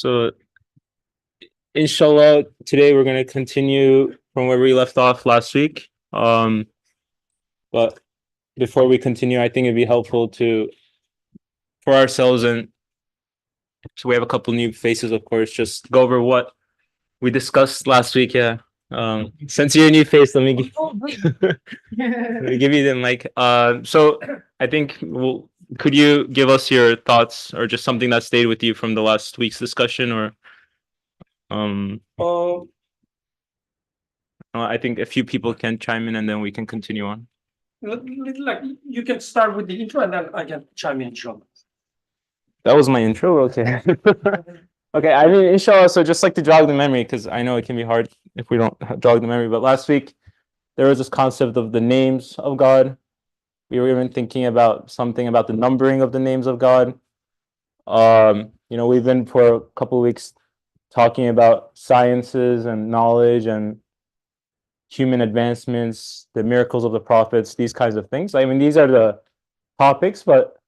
So, inshallah, today we're going to continue from where we left off last week. But before we continue, I think it'd be helpful for ourselves, and so we have a couple new faces, of course, just go over what we discussed last week. Yeah. Since you're a new face, let me let me give you the mic. So I think could you give us your thoughts or just something that stayed with you from the last week's discussion, or I think a few people can chime in and then we can continue on. Like you can start with the intro and then I can chime in. That was my intro. Okay. Okay. I mean, inshallah. So just like to jog the memory, because I know it can be hard if we don't jog the memory. But last week there was this concept of the names of God. We were even thinking about something about the numbering of the names of God. We've been for a couple of weeks talking about sciences and knowledge and human advancements, the miracles of the prophets, these kinds of things. I mean, these are the topics, but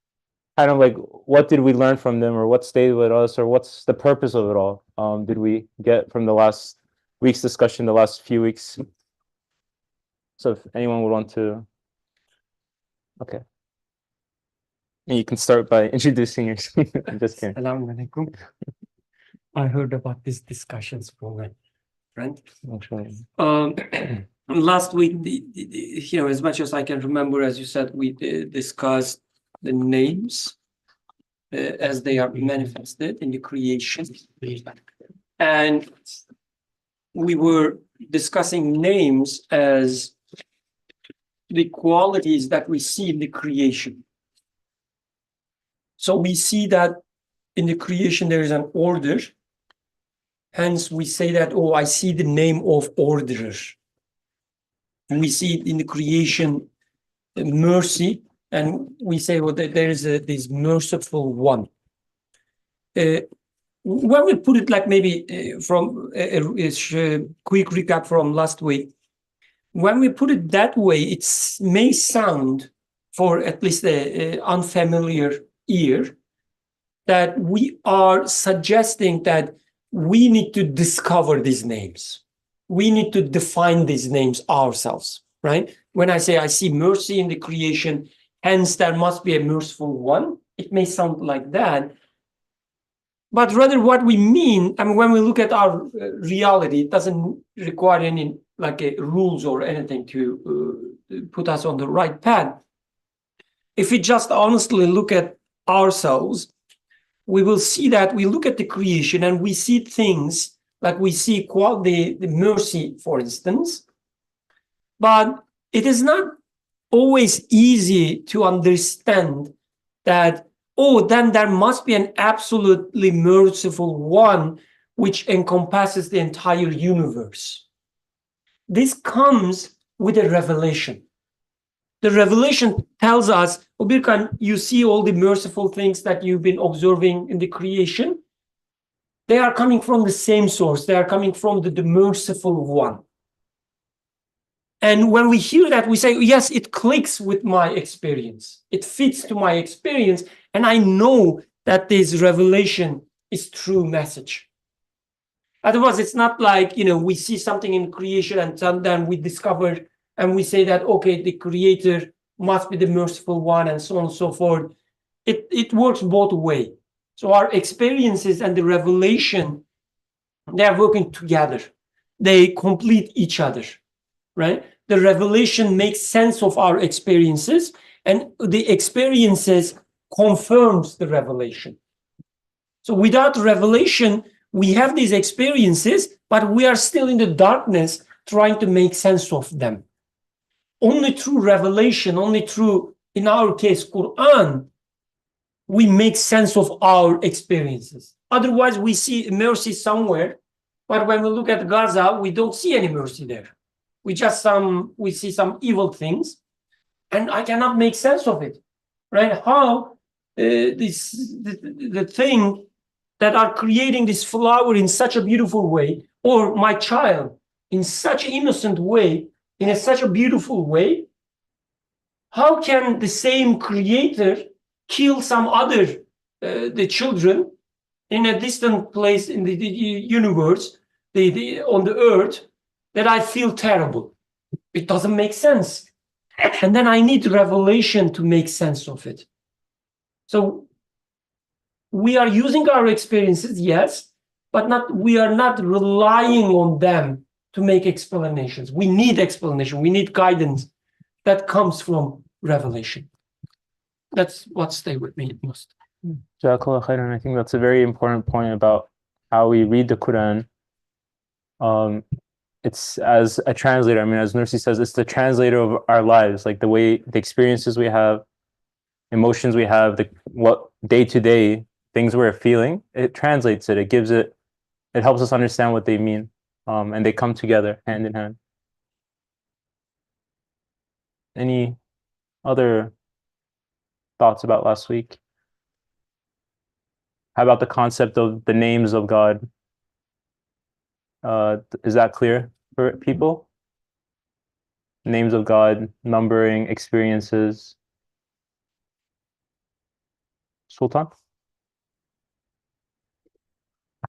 kind of like, what did we learn from them, or what stayed with us, or what's the purpose of it all? Did we get from the last week's discussion, the last few weeks? So if anyone would want to, okay. And you can start by introducing yourself. I'm just kidding. Assalamu alaikum. I heard about these discussions from my friend. Last week, as much as I can remember, as you said, we discussed the names as they are manifested in the creation. And we were discussing names as the qualities that we see in the creation. So we see that in the creation there is an order. Hence we say that, oh, I see the name of orderer. And we see it in the creation, mercy, and we say, well, there is this merciful one. When we put it like maybe from a quick recap from last week, when we put it that way, it may sound, for at least an unfamiliar ear, that we are suggesting that we need to discover these names. We need to define these names ourselves, right? When I say I see mercy in the creation, hence there must be a merciful one, it may sound like that. But rather what we mean, I mean, when we look at our reality, it doesn't require any rules or anything to put us on the right path. If we just honestly look at ourselves, we will see that we look at the creation and we see things like we see the mercy, for instance, but it is not always easy to understand that, oh, then there must be an absolutely merciful one which encompasses the entire universe. This comes with a revelation. The revelation tells us, oh, Birkan, you see all the merciful things that you've been observing in the creation. They are coming from the same source. They are coming from the merciful one. And when we hear that, we say, yes, it clicks with my experience. It fits to my experience. And I know that this revelation is true message. Otherwise, it's not like, we see something in creation and then we discover and we say that, okay, the creator must be the merciful one and so on and so forth. It works both ways. So our experiences and the revelation, they are working together. They complete each other, right? The revelation makes sense of our experiences, and the experiences confirms the revelation. So without revelation, we have these experiences, but we are still in the darkness trying to make sense of them. Only through revelation, only through, in our case, Qur'an, we make sense of our experiences. Otherwise, we see mercy somewhere, but when we look at Gaza, we don't see any mercy there. We see some evil things, and I cannot make sense of it, right? How the thing that are creating this flower in such a beautiful way, or my child in such an innocent way, in such a beautiful way, how can the same creator kill some other the children in a distant place in the universe, on the earth, that I feel terrible. It doesn't make sense. And then I need revelation to make sense of it. So we are using our experiences, yes, but we are not relying on them to make explanations. We need explanation. We need guidance that comes from revelation. That's what stay with me most. Jazakallah khairan. I think that's a very important point about how we read the Quran. It's as a translator. I mean, as Nursi says, it's the translator of our lives, like the experiences we have, emotions we have, what day to day things we're feeling. It translates it. It gives it. It helps us understand what they mean, and they come together hand in hand. Any other thoughts about last week? How about the concept of the names of God? Is that clear for people? Names of God, numbering, experiences. Sultan?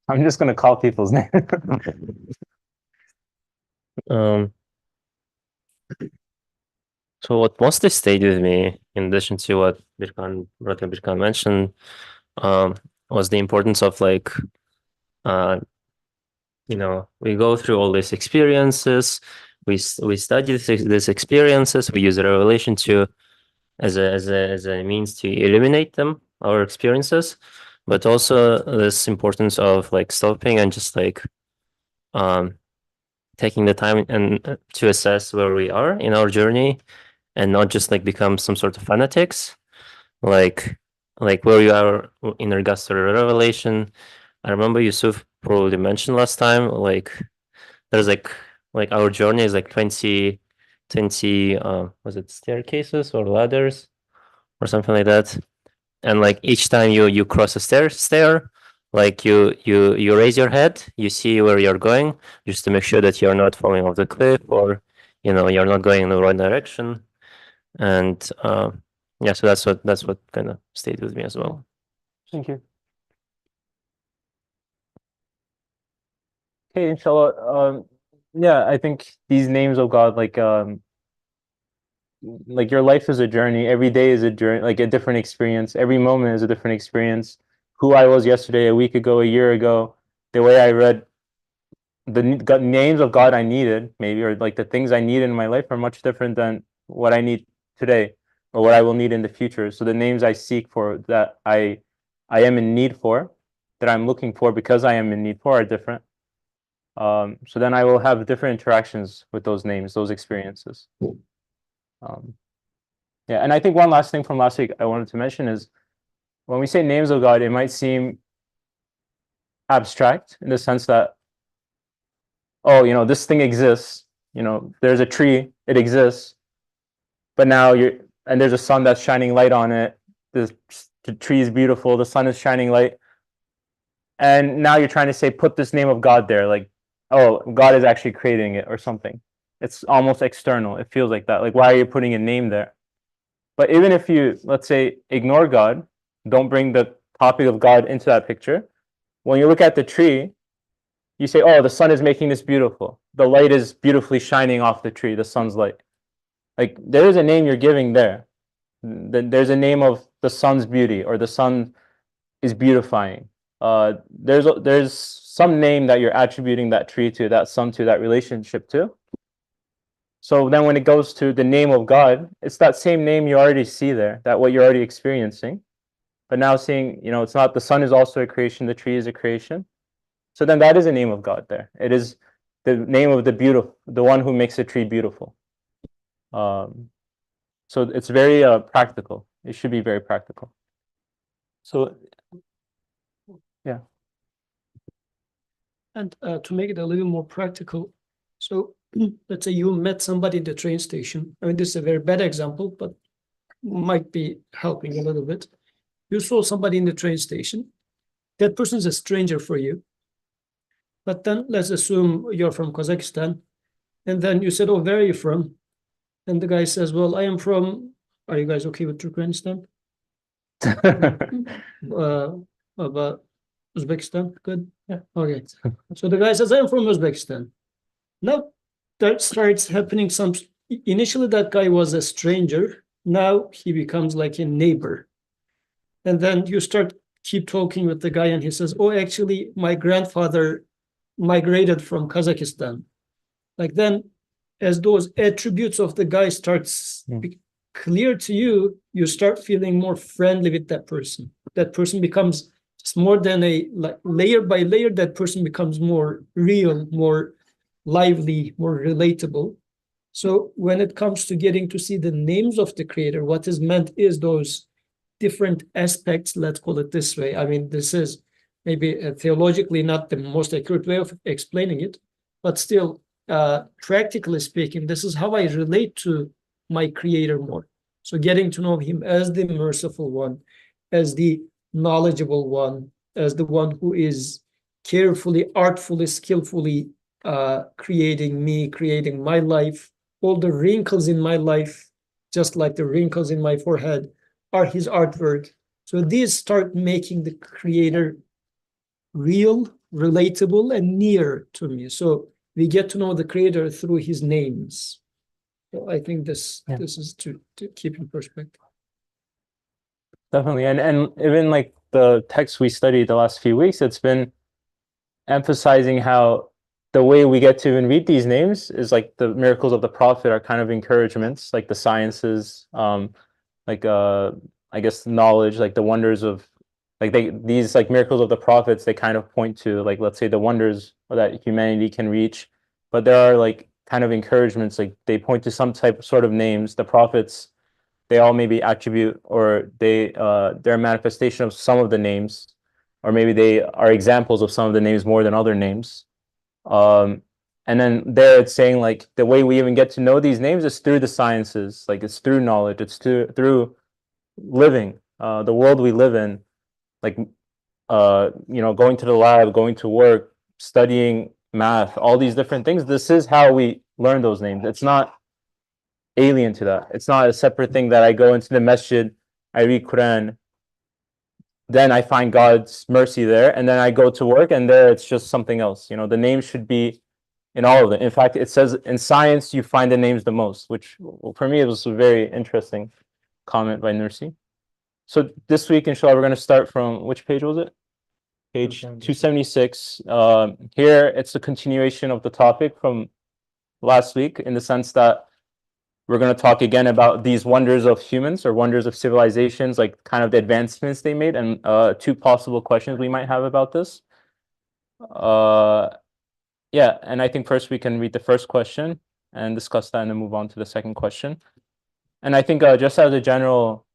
I'm just going to call people's names. So what mostly stayed with me, in addition to what Brother Birkan mentioned, was the importance of like, we go through all these experiences, we study these experiences, we use the revelation to as a means to eliminate them, our experiences, but also this importance of like stopping and just like taking the time and to assess where we are in our journey, and not just like become some sort of fanatics, like where you are in regards to the revelation. I remember Yusuf probably mentioned last time, like there's like our journey is like 20 was it staircases or ladders or something like that, and like each time you cross a stair, like you raise your head, you see where you're going, just to make sure that you're not falling off the cliff, or you're not going in the right direction. And yeah, so that's what kind of stayed with me as well. Thank you. Okay, inshallah. Yeah, I think these names of God, like your life is a journey. Every day is a journey, like a different experience. Every moment is a different experience. Who I was yesterday, a week ago, a year ago, the way I read the names of God I needed, maybe, or like the things I need in my life are much different than what I need today or what I will need in the future. So the names I seek for, that I am in need for, that I'm looking for because I am in need for, are different. So then I will have different interactions with those names, those experiences. Yeah, and I think one last thing from last week I wanted to mention is when we say names of God, it might seem abstract in the sense that, oh, this thing exists, there's a tree, it exists, but now and there's a sun that's shining light on it, the tree is beautiful, the sun is shining light, and now you're trying to say, put this name of God there, like, oh, God is actually creating it or something. It's almost external. It feels like that. Like, why are you putting a name there? But even if you, let's say, ignore God, don't bring the topic of God into that picture, when you look at the tree, you say, oh, the sun is making this beautiful. The light is beautifully shining off the tree, the sun's light. Like, there is a name you're giving there. There's a name of the sun's beauty, or the sun is beautifying. There's some name that you're attributing that tree to, that sun to, that relationship to. So then when it goes to the name of God, it's that same name you already see there, that what you're already experiencing. But now seeing, it's not, the sun is also a creation, the tree is a creation. So then that is a name of God there. It is the name of the beautiful, the one who makes a tree beautiful. So it's very practical. It should be very practical. So, yeah. And to make it a little more practical, so let's say you met somebody at the train station. I mean, this is a very bad example, but might be helping a little bit. You saw somebody in the train station. That person is a stranger for you. But then let's assume you're from Kazakhstan. And then you said, oh, where are you from? And the guy says, well, I am from, are you guys okay with Turkmenistan? But Uzbekistan, good. Yeah. Okay. So the guy says, I'm from Uzbekistan. Now that starts happening. Initially that guy was a stranger. Now he becomes like a neighbor. And then you keep talking with the guy and he says, oh, actually my grandfather migrated from Kazakhstan. Like then as those attributes of the guy starts clear to you, you start feeling more friendly with that person. That person becomes just more than layer by layer, that person becomes more real, more lively, more relatable. So when it comes to getting to see the names of the creator, what is meant is those different aspects, let's call it this way. I mean, this is maybe theologically not the most accurate way of explaining it, but still, practically speaking, this is how I relate to my creator more. So getting to know him as the merciful one, as the knowledgeable one, as the one who is carefully, artfully, skillfully creating my life, all the wrinkles in my life, just like the wrinkles in my forehead, are his artwork. So these start making the creator real, relatable, and near to me. So we get to know the creator through his names. So I think this is to keep in perspective. Definitely. And even like the text we studied the last few weeks, it's been emphasizing how the way we get to even read these names is like the miracles of the prophet are kind of encouragements, like the sciences, I guess knowledge, like the wonders of these like miracles of the prophets, they kind of point to like, let's say, the wonders that humanity can reach. But there are like kind of encouragements, like they point to some sort of names. The prophets, they all maybe attribute, or they're a manifestation of some of the names, or maybe they are examples of some of the names more than other names. And then there it's saying like the way we even get to know these names is through the sciences, like it's through knowledge, it's through living the world we live in, like going to the lab, going to work, studying math, all these different things. This is how we learn those names. It's not alien to that. It's not a separate thing that I go into the masjid, I read Qur'an, then I find God's mercy there, and then I go to work and there it's just something else. The name should be in all of it. In fact, it says in science you find the names the most, which for me it was a very interesting comment by Nursi. So this week, inshallah, we're going to start from, which page was it? Page 276. Here, it's a continuation of the topic from last week, in the sense that we're going to talk again about these wonders of humans, or wonders of civilizations, like kind of the advancements they made, and two possible questions we might have about this. Yeah, and I think first we can read the first question and discuss that, and then move on to the second question. And I think just as a general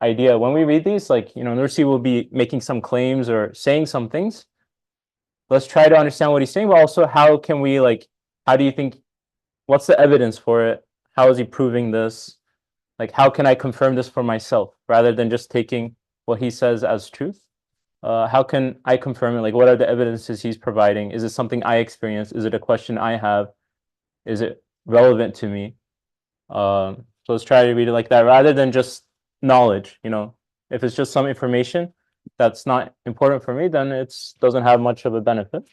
idea, when we read these, like, Nursi will be making some claims or saying some things. Let's try to understand what he's saying, but also how can we, how do you think, what's the evidence for it? How is he proving this? Like, how can I confirm this for myself rather than just taking what he says as truth? How can I confirm it? Like, what are the evidences he's providing? Is it something I experience? Is it a question I have? Is it relevant to me? So let's try to read it like that rather than just knowledge. If it's just some information that's not important for me, then it doesn't have much of a benefit.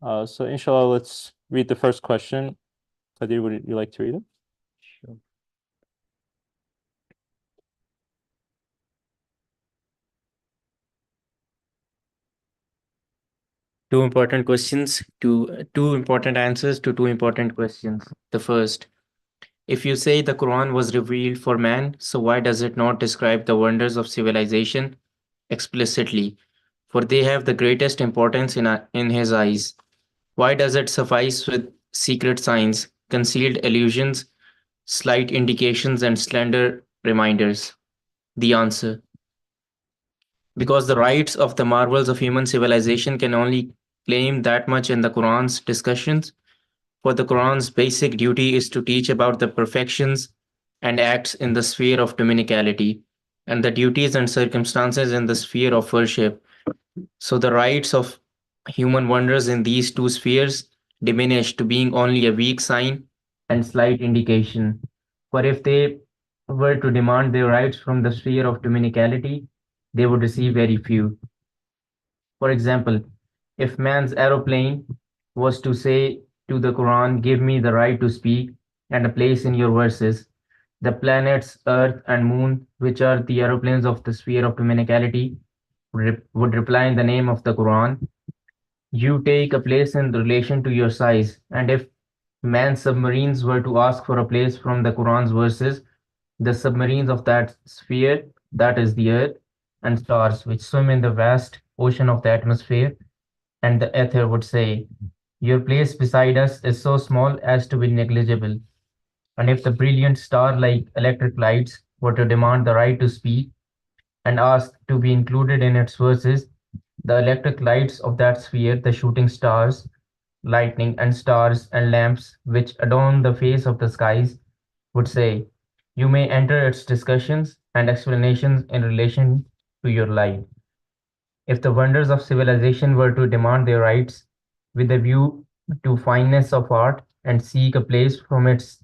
So inshallah, let's read the first question. Qadir, would you like to read it? Sure. Two important questions, two important answers to two important questions. The first, if you say the Quran was revealed for man, so why does it not describe the wonders of civilization explicitly? For they have the greatest importance in his eyes. Why does it suffice with secret signs, concealed allusions, slight indications, and slender reminders? The answer: because the rights of the marvels of human civilization can only claim that much in the Quran's discussions. For the Quran's basic duty is to teach about the perfections and acts in the sphere of dominicality, and the duties and circumstances in the sphere of worship. So the rights of human wonders in these two spheres diminish to being only a weak sign and slight indication. For if they were to demand their rights from the sphere of dominicality, they would receive very few. For example, if man's aeroplane was to say to the Quran, give me the right to speak and a place in your verses, the planets Earth and Moon, which are the aeroplanes of the sphere of humanicality, would reply in the name of the Quran. You take a place in relation to your size, and if man's submarines were to ask for a place from the Quran's verses, the submarines of that sphere, that is the Earth, and stars which swim in the vast ocean of the atmosphere, and the ether would say, your place beside us is so small as to be negligible. And if the brilliant star like electric lights were to demand the right to speak and ask to be included in its verses, the electric lights of that sphere, the shooting stars, lightning and stars and lamps which adorn the face of the skies, would say, you may enter its discussions and explanations in relation to your light. If the wonders of civilization were to demand their rights with a view to fineness of art and seek a place from its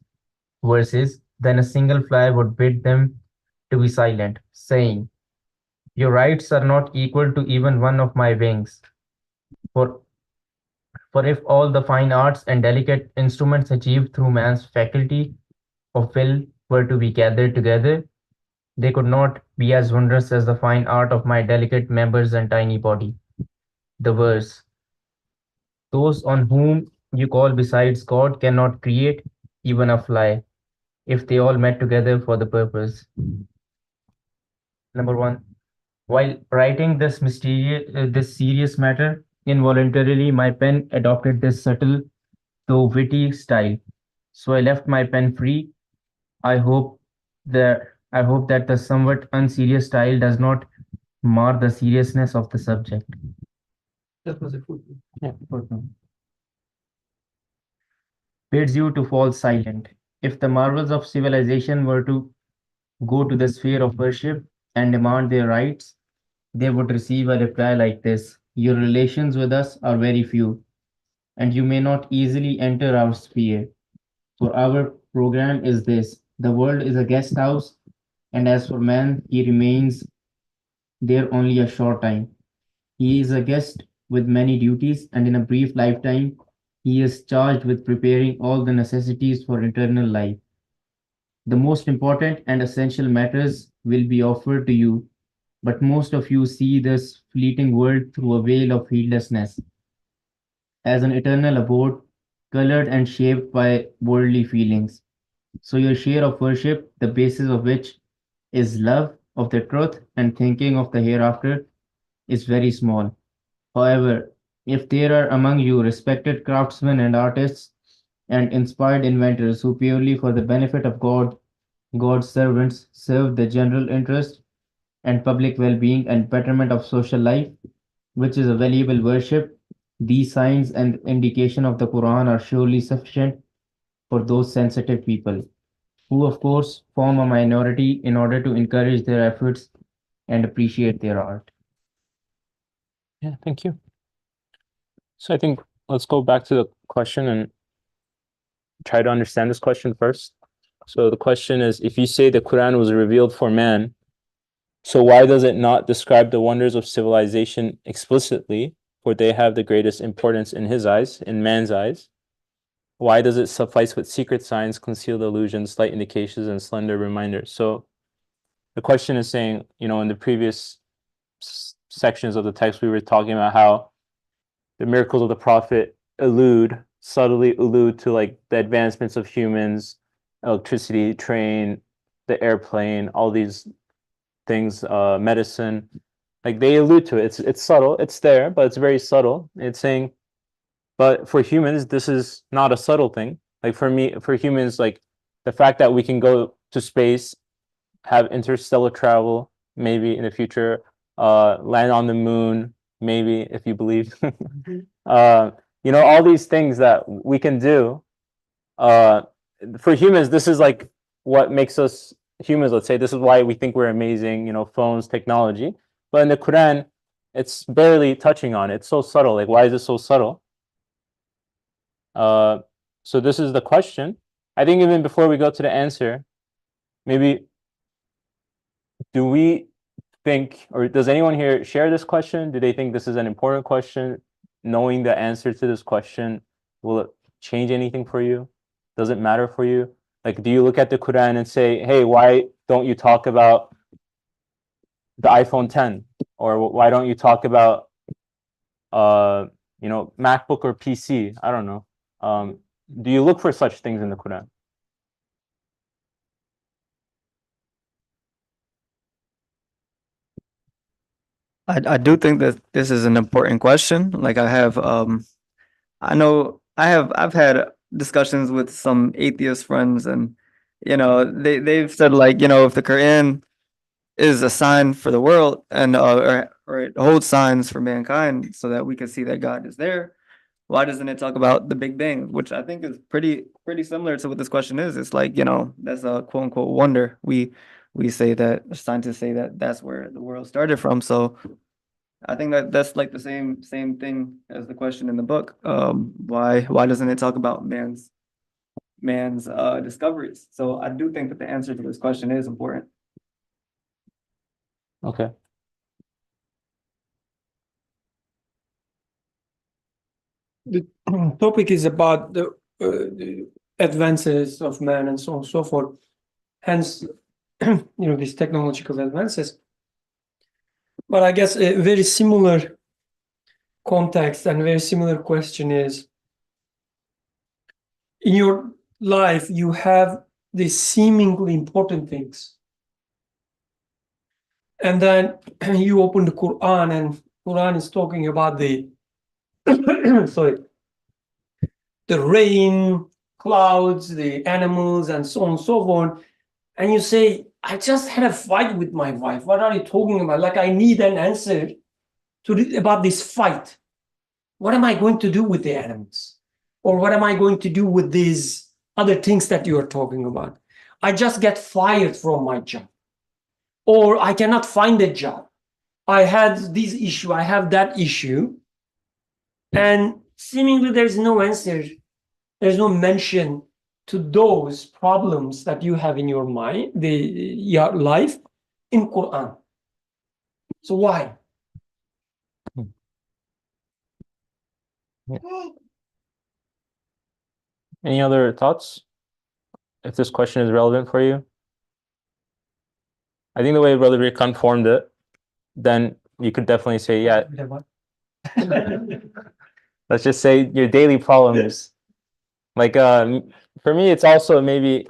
verses, then a single fly would bid them to be silent, saying, your rights are not equal to even one of my wings. For, for if all the fine arts and delicate instruments achieved through man's faculty of will were to be gathered together, they could not be as wondrous as the fine art of my delicate members and tiny body. The verse, those on whom you call besides God cannot create even a fly if they all met together for the purpose. Number one, while writing this serious matter, involuntarily my pen adopted this subtle though witty style. So I left my pen free. I hope I hope that the somewhat unserious style does not mar the seriousness of the subject. That was a footnote. Yeah, footnote. Bids you to fall silent. If the marvels of civilization were to go to the sphere of worship and demand their rights, they would receive a reply like this: your relations with us are very few, and you may not easily enter our sphere. For our program is this: the world is a guest house, and as for man, he remains there only a short time. He is a guest with many duties, and in a brief lifetime, he is charged with preparing all the necessities for eternal life. The most important and essential matters will be offered to you, but most of you see this fleeting world through a veil of heedlessness, as an eternal abode, colored and shaped by worldly feelings. So your share of worship, the basis of which is love of the truth and thinking of the hereafter, is very small. However, if there are among you respected craftsmen and artists and inspired inventors who purely for the benefit of God's servants serve the general interest and public well-being and betterment of social life, which is a valuable worship, these signs and indication of the Quran are surely sufficient for those sensitive people, who of course form a minority in order to encourage their efforts and appreciate their art. Yeah, thank you. So I think let's go back to the question and try to understand this question first. So the question is, if you say the Quran was revealed for man, so why does it not describe the wonders of civilization explicitly, for they have the greatest importance in his eyes, in man's eyes? Why does it suffice with secret signs, concealed illusions, slight indications, and slender reminders? So the question is saying, in the previous sections of the text, we were talking about how the miracles of the prophet subtly allude to like the advancements of humans, electricity, train, the airplane, all these things, medicine, like they allude to it. It's subtle, it's there, but it's very subtle. It's saying, but for humans, this is not a subtle thing. Like for humans, like the fact that we can go to space, have interstellar travel, maybe in the future, land on the moon, maybe if you believe. All these things that we can do. For humans, this is like what makes us humans. Let's say this is why we think we're amazing. Phones, technology. But in the Quran, it's barely touching on it. It's so subtle. Like, why is it so subtle? So this is the question. I think even before we go to the answer, maybe do we think, or does anyone here share this question? Do they think this is an important question? Knowing the answer to this question, will it change anything for you? Does it matter for you? Like, do you look at the Quran and say, hey, why don't you talk about the iPhone 10? Or why don't you talk about, MacBook or PC? I don't know. Do you look for such things in the Quran? I do think that this is an important question. Like I've had discussions with some atheist friends, and they've said, like, if the Quran is a sign for the world, and or it holds signs for mankind so that we can see that God is there, why doesn't it talk about the Big Bang? Which I think is pretty similar to what this question is. It's like, that's a quote unquote wonder. We say that scientists say that that's where the world started from. So I think that that's like the same thing as the question in the book. Why doesn't it talk about man's discoveries? So I do think that the answer to this question is important. Okay. The topic is about the advances of man and so on and so forth. Hence, these technological advances. But I guess a very similar context and very similar question is, in your life, you have these seemingly important things. And then you open the Quran, and Quran is talking about the the rain, clouds, the animals, and so on and so forth. And you say, I just had a fight with my wife. What are you talking about? Like, I need an answer about this fight. What am I going to do with the animals? Or what am I going to do with these other things that you are talking about? I just get fired from my job. Or I cannot find a job. I had this issue, I have that issue. And seemingly there's no answer. There's no mention to those problems that you have in your mind, your life, in Quran. So why? Any other thoughts? If this question is relevant for you? I think the way Brother Rikan formed it, then you could definitely say, yeah. Let's just say your daily problems. Like, for me, it's also maybe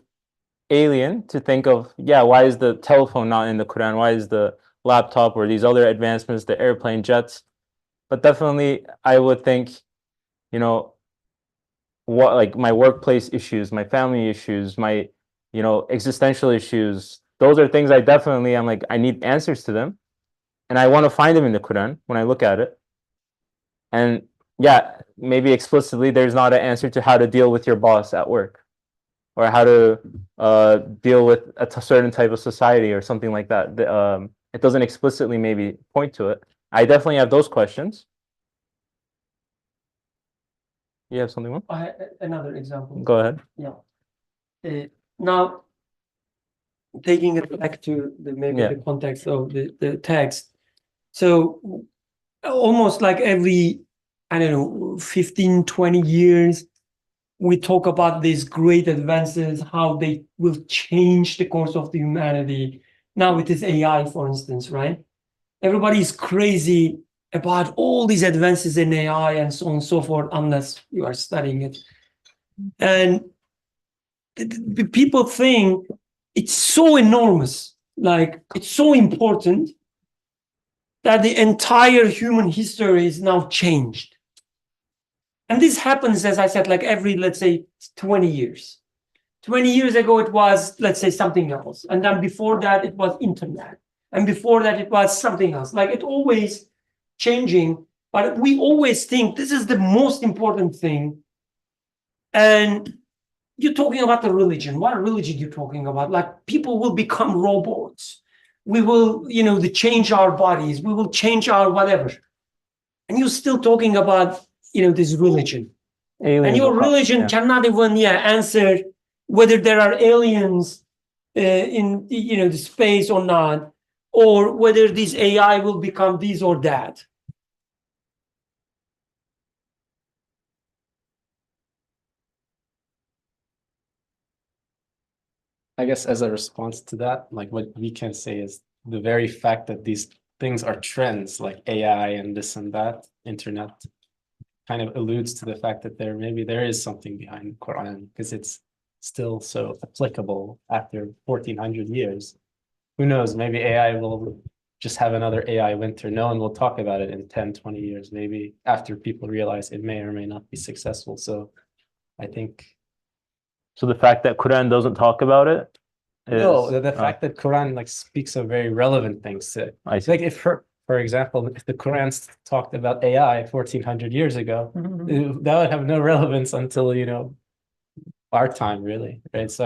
alien to think of, yeah, why is the telephone not in the Quran? Why is the laptop or these other advancements, the airplane, jets? But definitely, I would think, what, like, my workplace issues, my family issues, my, existential issues. Those are things I'm like, I need answers to them. And I want to find them in the Quran when I look at it. And yeah, maybe explicitly, there's not an answer to how to deal with your boss at work, or how to deal with a certain type of society or something like that. It doesn't explicitly maybe point to it. I definitely have those questions. You have something more? Another example. Go ahead. Yeah. Now, taking it back to the context of the text. So almost like every, 15, 20 years, we talk about these great advances, how they will change the course of the humanity. Now it is AI, for instance, right? Everybody is crazy about all these advances in AI and so on and so forth, unless you are studying it. And the people think it's so enormous, like it's so important, that the entire human history is now changed. And this happens, as I said, like every, let's say, 20 years. 20 years ago, it was, let's say, something else. And then before that, it was internet. And before that, it was something else. Like, it always changing, but we always think this is the most important thing. And you're talking about the religion. What religion you're talking about? Like, people will become robots. We will, change our bodies. We will change our whatever. And you're still talking about, this religion. Aliens, and your religion cannot even answer whether there are aliens in the space or not, or whether this AI will become this or that. I guess as a response to that, like what we can say is the very fact that these things are trends like AI and this and that, internet, kind of alludes to the fact that there is something behind Quran because it's still so applicable after 1400 years. Who knows, maybe AI will just have another AI winter. No one will talk about it in 10, 20 years, maybe after people realize it may or may not be successful. So I think So the fact that Quran doesn't talk about it no, is the fact that Quran like speaks of very relevant things to it. I It's see. like if for example, if the Quran talked about AI 1400 years ago, that would have no relevance until, our time, really, right? So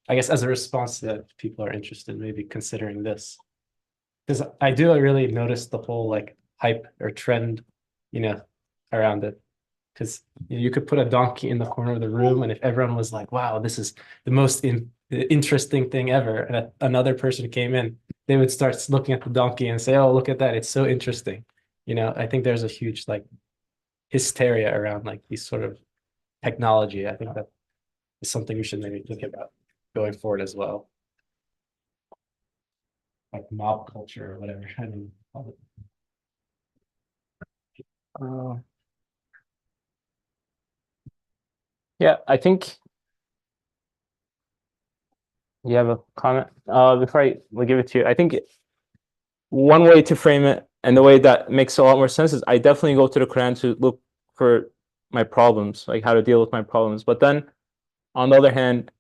I guess as a response to that, people are interested maybe considering this. Because I do really notice the whole like hype or trend, around it. Because you could put a donkey in the corner of the room, and if everyone was like, wow, this is the most interesting thing ever, and another person came in, they would start looking at the donkey and say, oh, look at that, it's so interesting. I think there's a huge like hysteria around like these sort of technology. I think that is something we should maybe think about going forward as well. Like mob culture or whatever. I mean, Yeah, I think you have a comment before I will give it to you. I think one way to frame it and the way that makes a lot more sense is I definitely go to the Quran to look for my problems, like how to deal with my problems. But then on the other hand,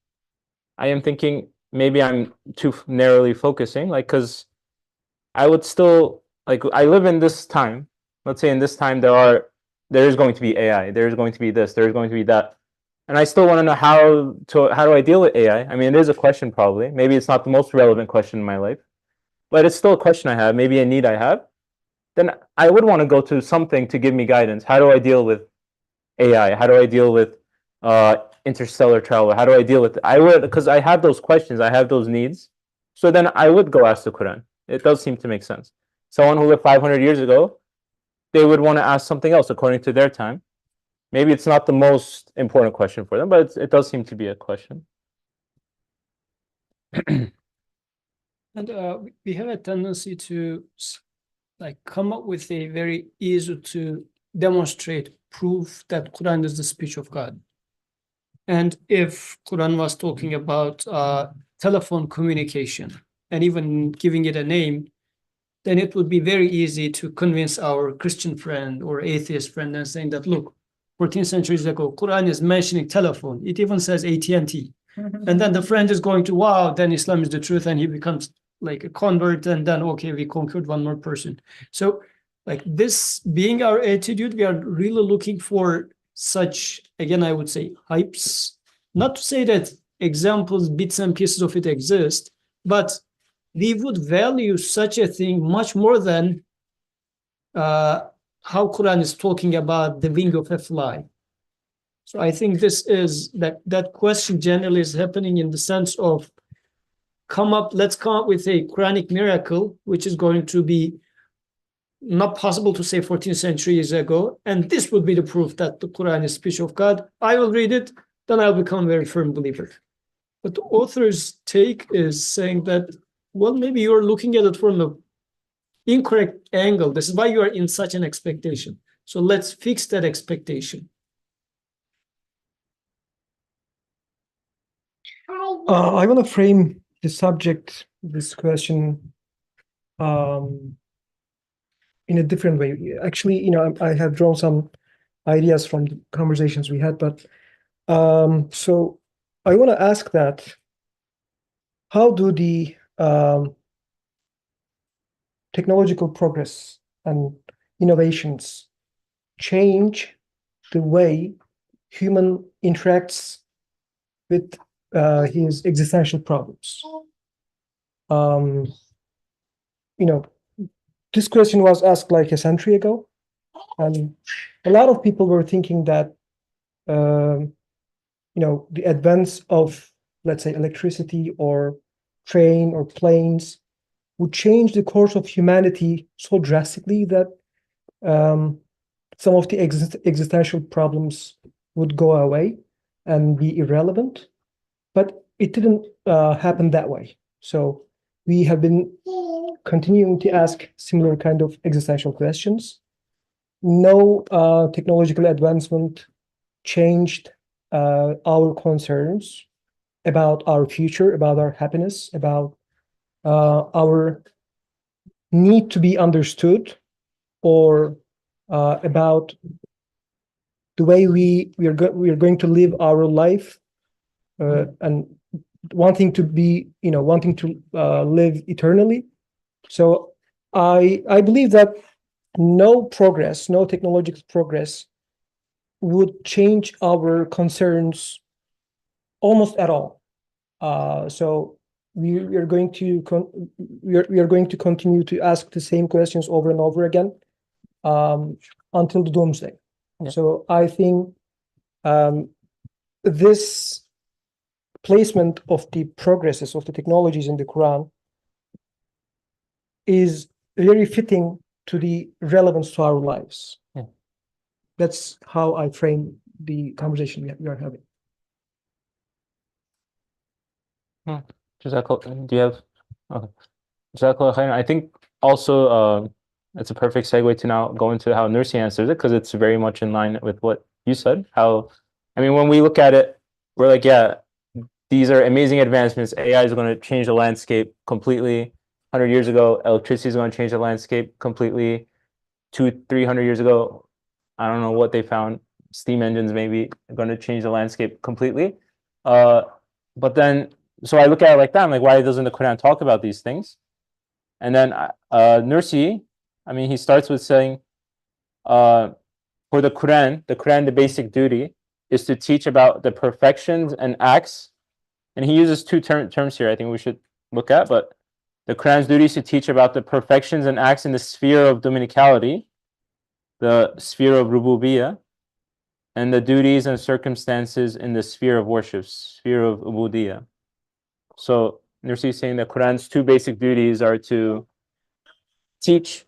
I am thinking maybe I'm too narrowly focusing, like, because I would still, like, I live in this time. Let's say in this time there is going to be AI, there's going to be this, there's going to be that. And I still want to know how do I deal with AI? I mean, it is a question probably. Maybe it's not the most relevant question in my life, but it's still a question I have, maybe a need I have. Then I would want to go to something to give me guidance. How do I deal with AI? How do I deal with interstellar travel? How do I deal with it? I would, because I have those questions, I have those needs. So then I would go ask the Quran. It does seem to make sense. Someone who lived 500 years ago, they would want to ask something else according to their time. Maybe it's not the most important question for them, but it does seem to be a question. And we have a tendency to like come up with a very easy to demonstrate proof that Quran is the speech of God. And if Quran was talking about telephone communication and even giving it a name, then it would be very easy to convince our Christian friend or atheist friend and saying that, look, 14 centuries ago, Quran is mentioning telephone. It even says AT&T. And then the friend is going to, wow, then Islam is the truth, and he becomes like a convert, and then, okay, we conquered one more person. So like this being our attitude, we are really looking for such, again, I would say hypes, not to say that examples, bits and pieces of it exist, but we would value such a thing much more than how Quran is talking about the wing of a fly. So I think this is that question generally is happening in the sense of let's come up with a Quranic miracle, which is going to be not possible to say 14 centuries ago. And this would be the proof that the Quran is speech of God. I will read it, then I'll become a very firm believer. But the author's take is saying that, well, maybe you're looking at it from an incorrect angle. This is why you are in such an expectation. So let's fix that expectation. I want to frame the subject, this question, in a different way. Actually, I have drawn some ideas from the conversations we had, but so I want to ask that, how do the technological progress and innovations change the way human interacts with his existential problems? This question was asked like a century ago, and a lot of people were thinking that the advance of, let's say, electricity or train or planes would change the course of humanity so drastically that some of the existential problems would go away and be irrelevant. But it didn't happen that way. So we have been continuing to ask similar kind of existential questions. No technological advancement changed our concerns about our future, about our happiness, about our need to be understood, or about the way we are going to live our life, and wanting to live eternally. So I believe that no technological progress would change our concerns almost at all. So we are going to continue to ask the same questions over and over again until the doomsday. Yeah. So I think this placement of the progresses of the technologies in the Quran is very fitting to the relevance to our lives. Yeah. That's how I frame the conversation we are having. Jazakallah, do you have? Okay. Jazakallah khairan. I think also it's a perfect segue to now go into how Nursi answers it, because it's very much in line with what you said. How, I mean, when we look at it, we're like, yeah, these are amazing advancements. AI is going to change the landscape completely. 100 years ago, electricity is going to change the landscape completely. 200-300 years ago, I don't know what they found. Steam engines maybe are going to change the landscape completely. But then, so I look at it like that. I'm like, why doesn't the Quran talk about these things? And then Nursi, I mean, he starts with saying, for the Quran, the basic duty is to teach about the perfections and acts. And he uses two terms here I think we should look at, but the Quran's duty is to teach about the perfections and acts in the sphere of dominicality, the sphere of rububiyyah, and the duties and circumstances in the sphere of worship, sphere of ubudiyyah. So Nursi is saying that Quran's two basic duties are to teach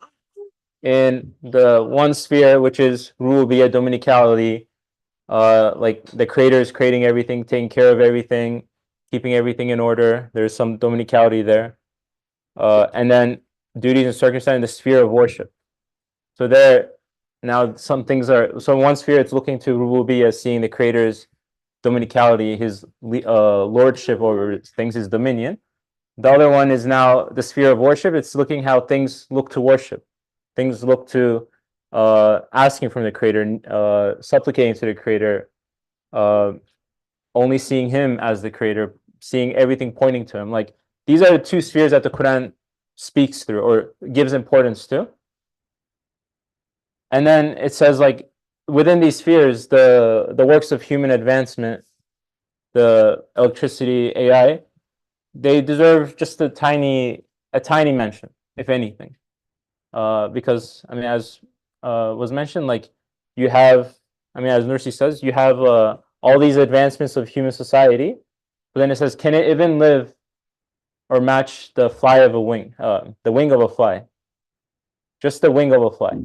in the one sphere, which is rububiyyah, dominicality, like the creator is creating everything, taking care of everything, keeping everything in order. There's some dominicality there. And then duties and circumstances in the sphere of worship. So there, now some things are, so in one sphere it's looking to rububiyyah, seeing the creator's dominicality, his lordship over things, his dominion. The other one is now the sphere of worship. It's looking how things look to worship. Things look to asking from the creator, supplicating to the creator, only seeing him as the creator, seeing everything pointing to him. Like, these are the two spheres that the Quran speaks through or gives importance to. And then it says, like, within these spheres, the works of human advancement, the electricity, AI, they deserve just a tiny mention, if anything. Because, I mean, as was mentioned, like, you have, I mean, as Nursi says, you have all these advancements of human society, but then it says, can it even live or match the fly of a wing, the wing of a fly? Just the wing of a fly.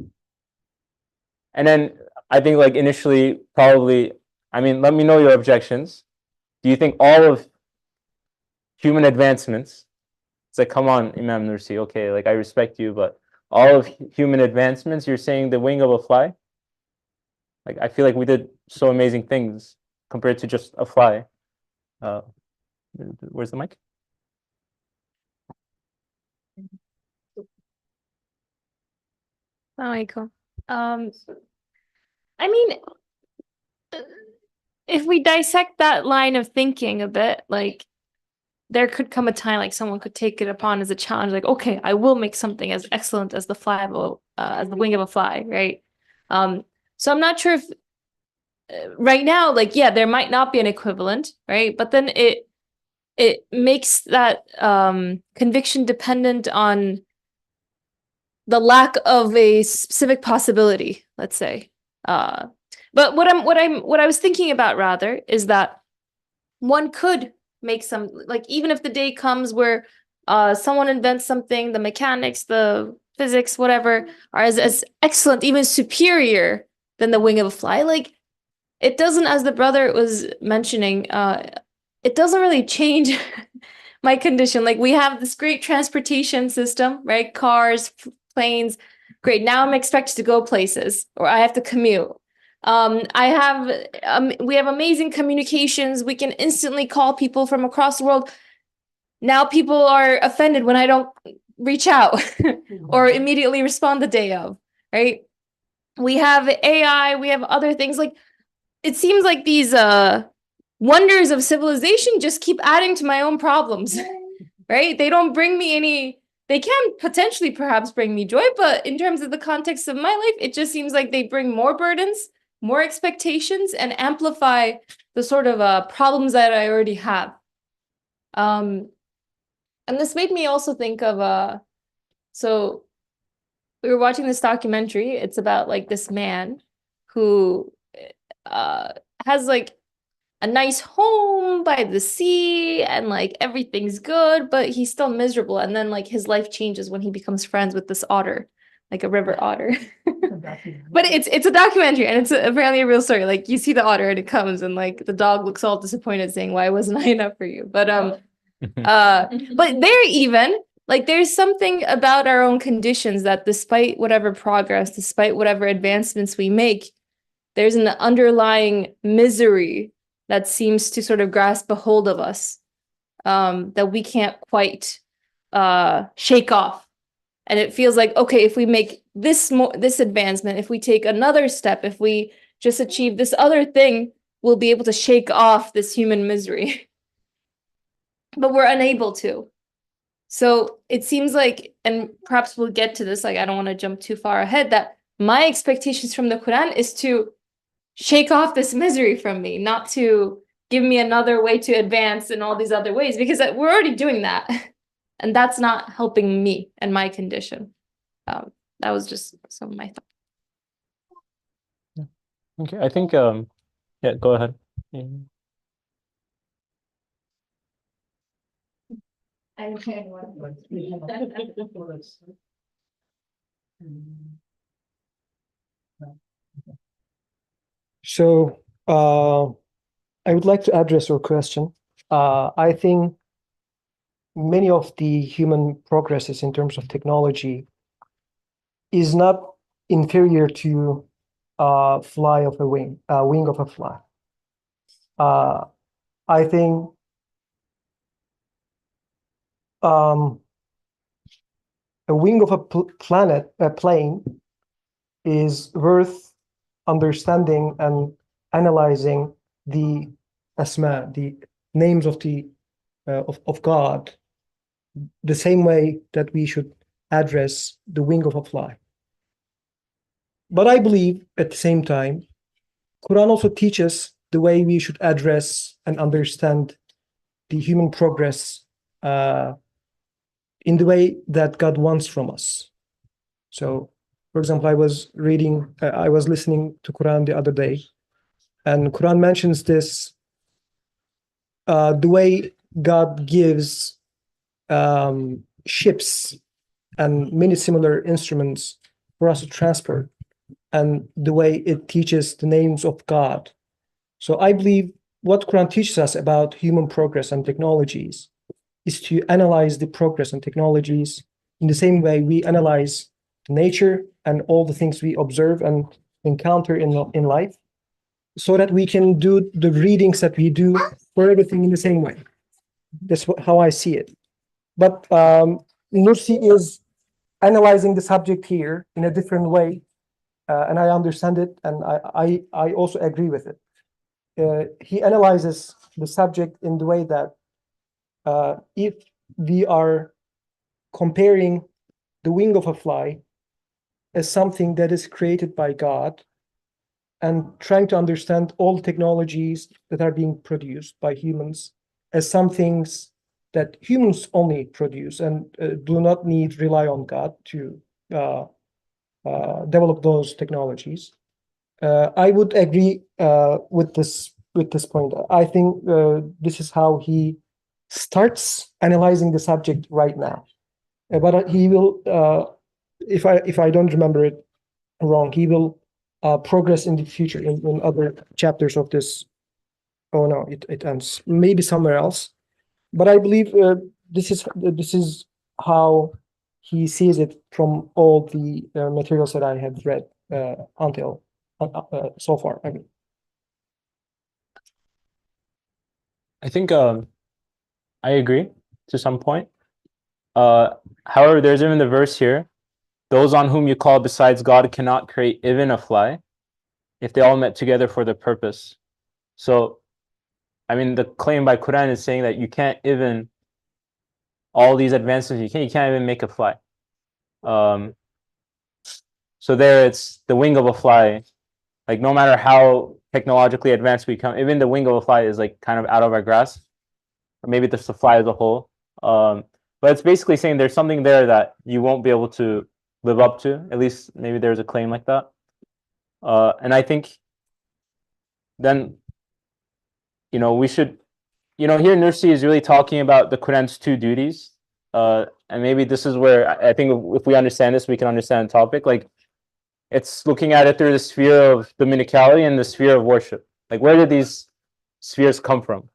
And then I think, like, initially, probably, I mean, let me know your objections. Do you think all of human advancements, it's like, come on, Imam Nursi, okay, like, I respect you, but all of human advancements, you're saying the wing of a fly? Like, I feel like we did so amazing things compared to just a fly. Where's the mic? Assalamualaikum. I mean, if we dissect that line of thinking a bit, like, there could come a time, like, someone could take it upon as a challenge, like, okay, I will make something as excellent as the fly of as the wing of a fly, right? So I'm not sure if right now, like, yeah, there might not be an equivalent, right? But then it makes that conviction dependent on the lack of a specific possibility, let's say. But what I was thinking about rather is that one could make some, like, even if the day comes where someone invents something, the mechanics, the physics, whatever, are as excellent, even superior than the wing of a fly. Like, it doesn't, as the brother was mentioning, it doesn't really change my condition. Like, we have this great transportation system, right? Cars, planes. Great. Now I'm expected to go places, or I have to commute. We have amazing communications. We can instantly call people from across the world. Now people are offended when I don't reach out or immediately respond the day of, right? We have AI, we have other things. Like, it seems like these wonders of civilization just keep adding to my own problems, right? They don't bring me any, they can potentially perhaps bring me joy, but in terms of the context of my life, it just seems like they bring more burdens, more expectations, and amplify the sort of problems that I already have. And this made me also think of, so we were watching this documentary. It's about like this man who has like a nice home by the sea and like everything's good, but he's still miserable. And then like his life changes when he becomes friends with this otter, like a river otter. But it's a documentary, and it's apparently a real story. Like, you see the otter and it comes, and like the dog looks all disappointed, saying, "Why wasn't I enough for you?" But they're even like, there's something about our own conditions that despite whatever progress, despite whatever advancements we make, there's an underlying misery that seems to sort of grasp a hold of us, that we can't quite shake off. And it feels like, okay, if we make this advancement, if we take another step, if we just achieve this other thing, we'll be able to shake off this human misery. But we're unable to. So it seems like, and perhaps we'll get to this, like, I don't want to jump too far ahead, that my expectations from the Quran is to shake off this misery from me, not to give me another way to advance in all these other ways, because we're already doing that. And that's not helping me and my condition. That was just some of my thoughts. Okay, I think yeah, go ahead. Yeah. So I would like to address your question. I think many of the human progresses in terms of technology is not inferior to wing of a fly. I think a wing of a plane is worth understanding and analyzing the asma, the names of the of God, the same way that we should address the wing of a fly. But I believe at the same time, Quran also teaches the way we should address and understand the human progress in the way that God wants from us. So, for example, I was listening to Quran the other day, and Quran mentions this, the way God gives ships and many similar instruments for us to transport, and the way it teaches the names of God. So I believe what Quran teaches us about human progress and technologies is to analyze the progress and technologies in the same way we analyze nature and all the things we observe and encounter in life, so that we can do the readings that we do for everything in the same way. That's how I see it. But Nursi is analyzing the subject here in a different way, and I understand it, and I also agree with it. He analyzes the subject in the way that if we are comparing the wing of a fly as something that is created by God, and trying to understand all technologies that are being produced by humans as some things that humans only produce and do not rely on God to develop those technologies. I would agree with this point. I think this is how he starts analyzing the subject right now. But he will, if I don't remember it wrong, he will progress in the future in other chapters of this. Oh no, it ends maybe somewhere else. But I believe this is how he sees it from all the materials that I have read until so far. I mean, I think I agree to some point. However, there's even the verse here: those on whom you call besides God cannot create even a fly, if they all met together for the purpose. So, I mean, the claim by Qur'an is saying that you can't even all these advances you can't even make a fly. So there, it's the wing of a fly. Like no matter how technologically advanced we come, even the wing of a fly is like kind of out of our grasp. Or maybe just the fly as a whole. But it's basically saying there's something there that you won't be able to live up to. At least maybe there's a claim like that. And I think then, we should, here Nursi is really talking about the Quran's two duties. And maybe this is where I think if we understand this, we can understand the topic. Like it's looking at it through the sphere of dominicality and the sphere of worship. Like where did these spheres come from?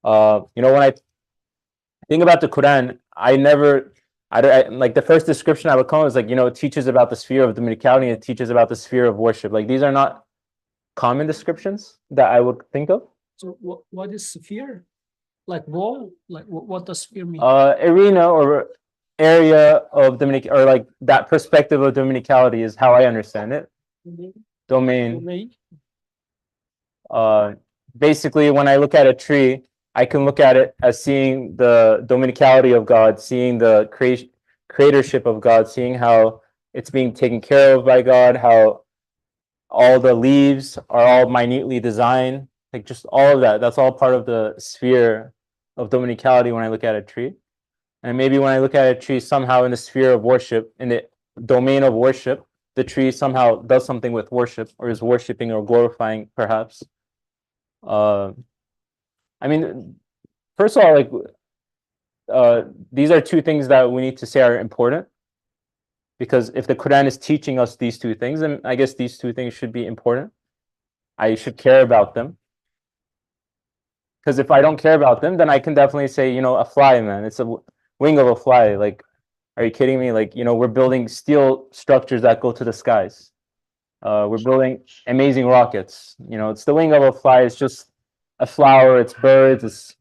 When I think about the Quran, I like the first description I would call is like, it teaches about the sphere of dominicality and it teaches about the sphere of worship. Like these are not common descriptions that I would think of. So what is sphere? Like wall? Like what does sphere mean? Arena or area of or like that perspective of dominicality is how I understand it. Domain. Basically, when I look at a tree, I can look at it as seeing the dominicality of God, seeing the creatorship of God, seeing how it's being taken care of by God, how all the leaves are all minutely designed, like just all of that. That's all part of the sphere of dominicality when I look at a tree. And maybe when I look at a tree, somehow in the sphere of worship, in the domain of worship, the tree somehow does something with worship or is worshiping or glorifying, perhaps. I mean, first of all, like these are two things that we need to say are important, because if the Quran is teaching us these two things, then I guess these two things should be important. I should care about them. Because if I don't care about them, then I can definitely say, a fly, man, it's a wing of a fly. Like, are you kidding me? Like, we're building steel structures that go to the skies. We're building amazing rockets. It's the wing of a fly. It's just a flower. It's birds. It's,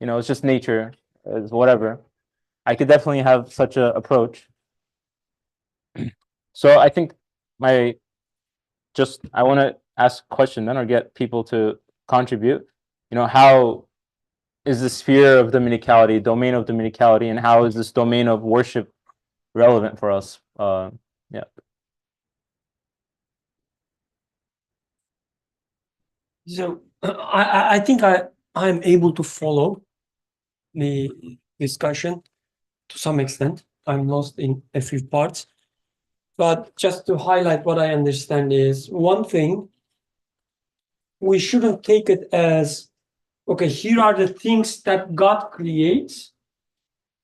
it's just nature. It's whatever. I could definitely have such an approach. So I think I want to ask a question then, or get people to contribute. How is the sphere of dominicality, domain of dominicality, and how is this domain of worship relevant for us? Yeah. So I think I'm able to follow the discussion to some extent. I'm lost in a few parts. But just to highlight what I understand is, one thing, we shouldn't take it as, okay, here are the things that God creates,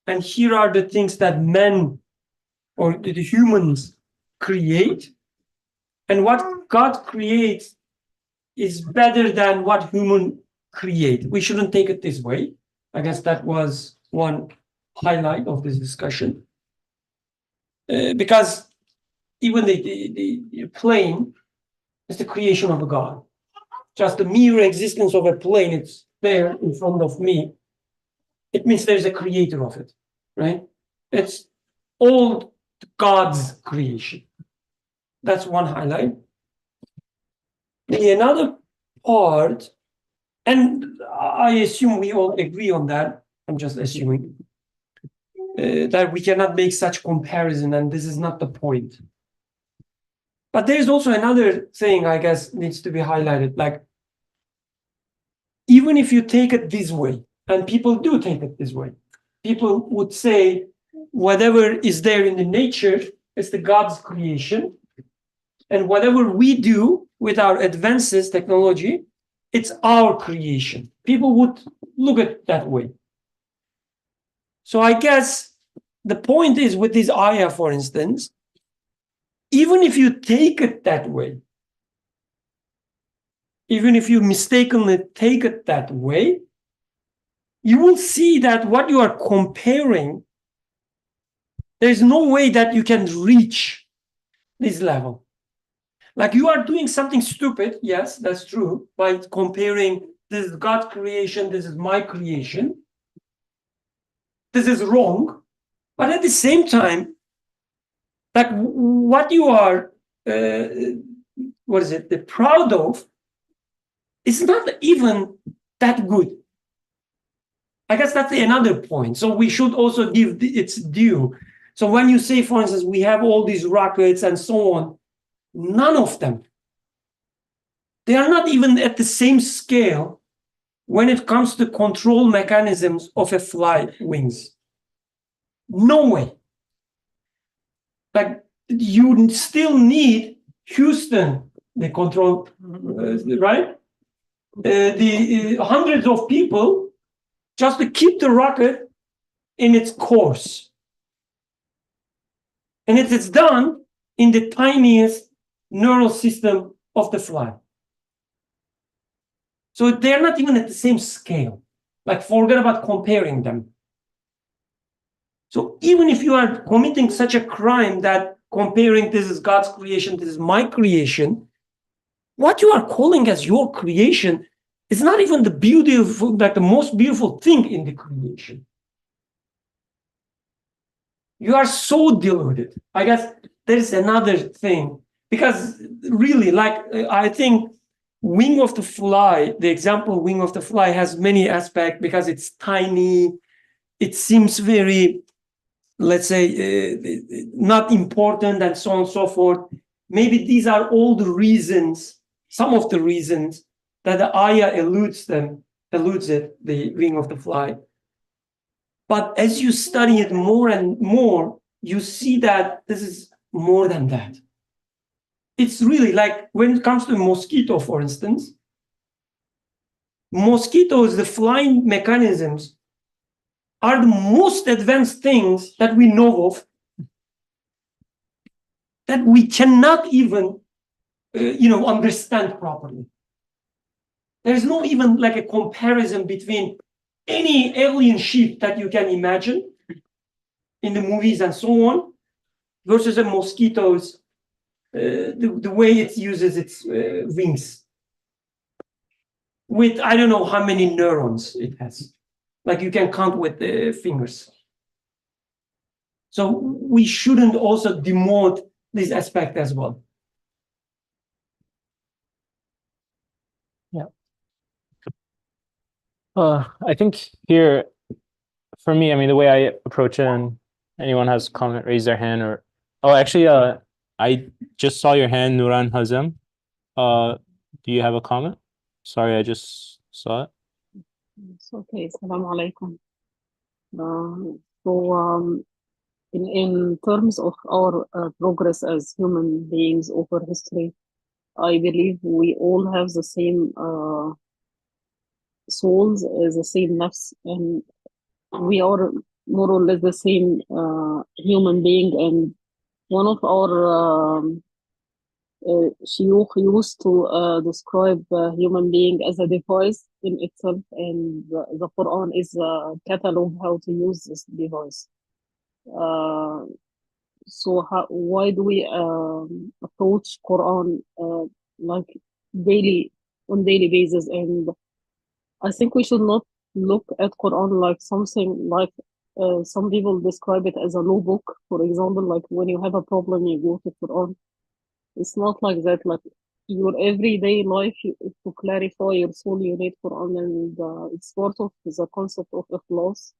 and here are the things that men or the humans create, and what God creates is better than what human create. We shouldn't take it this way. I guess that was one highlight of this discussion. Because even the plane is the creation of a God. Just the mere existence of a plane, it's there in front of me. It means there's a creator of it, right? It's all God's creation. That's one highlight. Another part, and I assume we all agree on that, I'm just assuming, that we cannot make such comparison, and this is not the point. But there's also another thing, I guess, needs to be highlighted. Like, even if you take it this way, and people do take it this way, people would say whatever is there in the nature is the God's creation, and whatever we do with our advances, technology, it's our creation. People would look at it that way. So I guess the point is with this ayah, for instance, even if you take it that way, even if you mistakenly take it that way, you will see that what you are comparing, there's no way that you can reach this level. Like you are doing something stupid, yes, that's true, by comparing this is God's creation, this is my creation. This is wrong. But at the same time, like what you are, proud of, is not even that good. I guess that's another point. So we should also give its due. So when you say, for instance, we have all these rockets and so on, none of them, they are not even at the same scale when it comes to control mechanisms of a fly wings. No way. Like you still need Houston, the control, right? The hundreds of people just to keep the rocket in its course. And it is done in the tiniest neural system of the fly. So they're not even at the same scale. Like forget about comparing them. So even if you are committing such a crime that comparing this is God's creation, this is my creation, what you are calling as your creation is not even the beautiful, like the most beautiful thing in the creation. You are so deluded. I guess there's another thing, because really, like I think wing of the fly, the example wing of the fly has many aspects because it's tiny. It seems very, let's say, not important and so on and so forth. Maybe these are all the reasons, some of the reasons that the ayah eludes it, the wing of the fly. But as you study it more and more, you see that this is more than that. It's really like when it comes to a mosquito, for instance, mosquitoes, the flying mechanisms are the most advanced things that we know of that we cannot even, understand properly. There's no even like a comparison between any alien ship that you can imagine in the movies and so on versus a mosquito's, the way it uses its wings. With I don't know how many neurons it has. Like you can count with the fingers. So we shouldn't also demote this aspect as well. I think here, for me, I mean, the way I approach it, and anyone has comment, raise their hand, or actually, I just saw your hand, Nuran Hazem. Do you have a comment? Sorry, I just saw it. It's okay. Assalamu alaikum. So, in terms of our progress as human beings over history, I believe we all have the same souls, the same nafs, and we are more or less the same human being. And one of our shuyukh used to describe human being as a device in itself, and the Quran is a catalog how to use this device. So why do we approach Quran like on daily basis? And I think we should not look at Quran like something like some people describe it as a law book. For example, like when you have a problem, you go to Quran. It's not like that. Like your everyday life, to clarify your soul, you need Quran, and it's part of the concept of ikhlas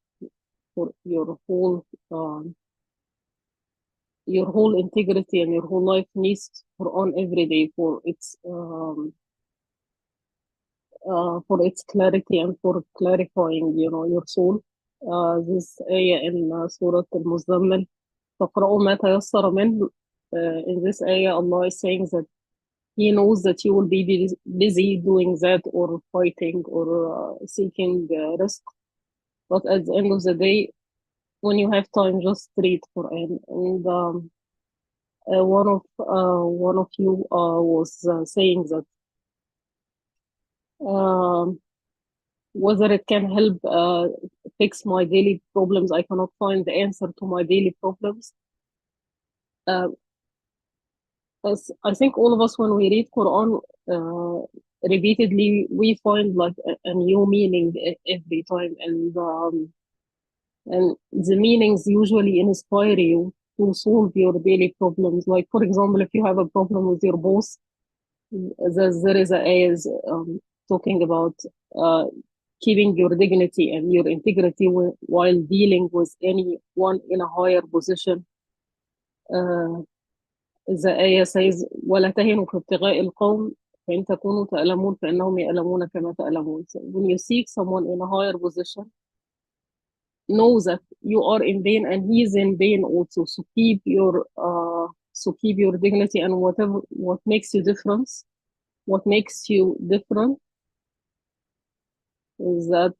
for your whole integrity and your whole life needs Quran every day for its clarity and for clarifying, your soul. This ayah in Surah Al-Muzammil, فَقْرَؤُوا مَا تَيَسَّرَ مِنْهُ. In this ayah, Allah is saying that He knows that you will be busy doing that or fighting or seeking risk. But at the end of the day, when you have time, just read Quran. And one of you was saying that whether it can help fix my daily problems. I cannot find the answer to my daily problems. As I think all of us, when we read Quran repeatedly, we find like a new meaning every time, and the meanings usually inspire you to solve your daily problems. Like, for example, if you have a problem with your boss, there is a ayah talking about uh, keeping your dignity and your integrity while dealing with anyone in a higher position. The ayah says, وَلَا تَهِنُوا فِي ابْتِغَاءِ الْقَوْمِ فَإِنْ تَكُونُوا تَأْلَمُونَ فَإِنَّهُمْ يَأْلَمُونَ كَمَا تَأْلَمُونَ. So when you seek someone in a higher position, know that you are in pain and he is in pain also. So keep your dignity, and what makes you different is that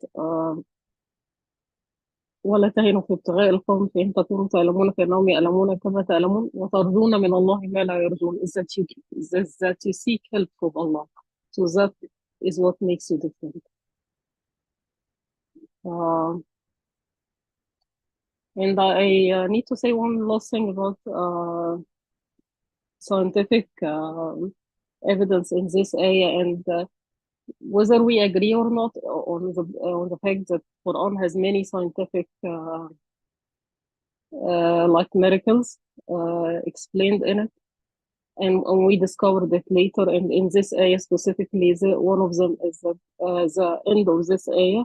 ولا تهنوا في ابتغاء القوم فإن تكونوا تعلمون فإنهم يعلمون كما تعلمون وترجون من الله ما لا يرجون, is that you seek help from Allah. So that is what makes you different. And I need to say one last thing about scientific evidence in this area, and whether we agree or not on the fact that Quran has many scientific like miracles explained in it, and we discovered it later. And in this ayah specifically, one of them is that the end of this ayah,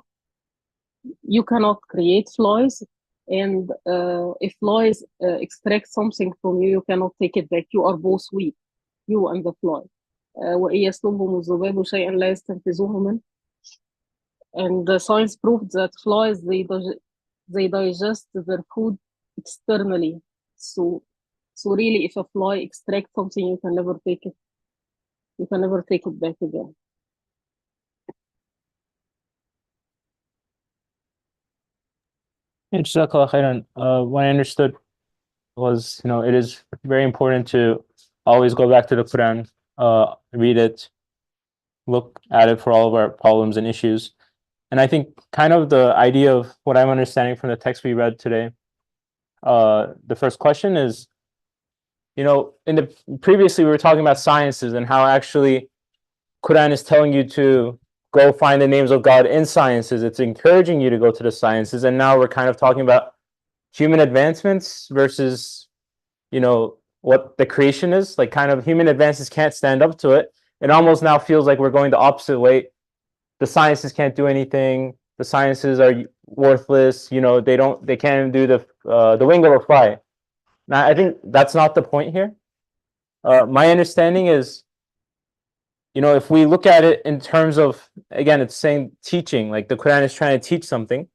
you cannot create flies, and if flies extract something from you, you cannot take it back. You are both weak, you and the fly. وإن يسلبهم الذباب شيئا لا يستنقذوه منه. And the science proved that flies, they digest their food externally. So really, if a fly extracts something, you can never take it. You can never take it back again. Jazakallah khairan. What I understood was, it is very important to always go back to the Quran, read it, look at it for all of our problems and issues. And I think kind of the idea of what I'm understanding from the text we read today, the first question is, previously we were talking about sciences and how actually Quran is telling you to go find the names of God in sciences. It's encouraging you to go to the sciences. And now we're kind of talking about human advancements versus, what the creation is. Like, kind of human advances can't stand up to it. It almost now feels like we're going the opposite way. The sciences can't do anything. The sciences are worthless. They can't do the wing of a fly. Now, I think that's not the point here. My understanding is, if we look at it in terms of, again, it's saying teaching, like the Quran is trying to teach something.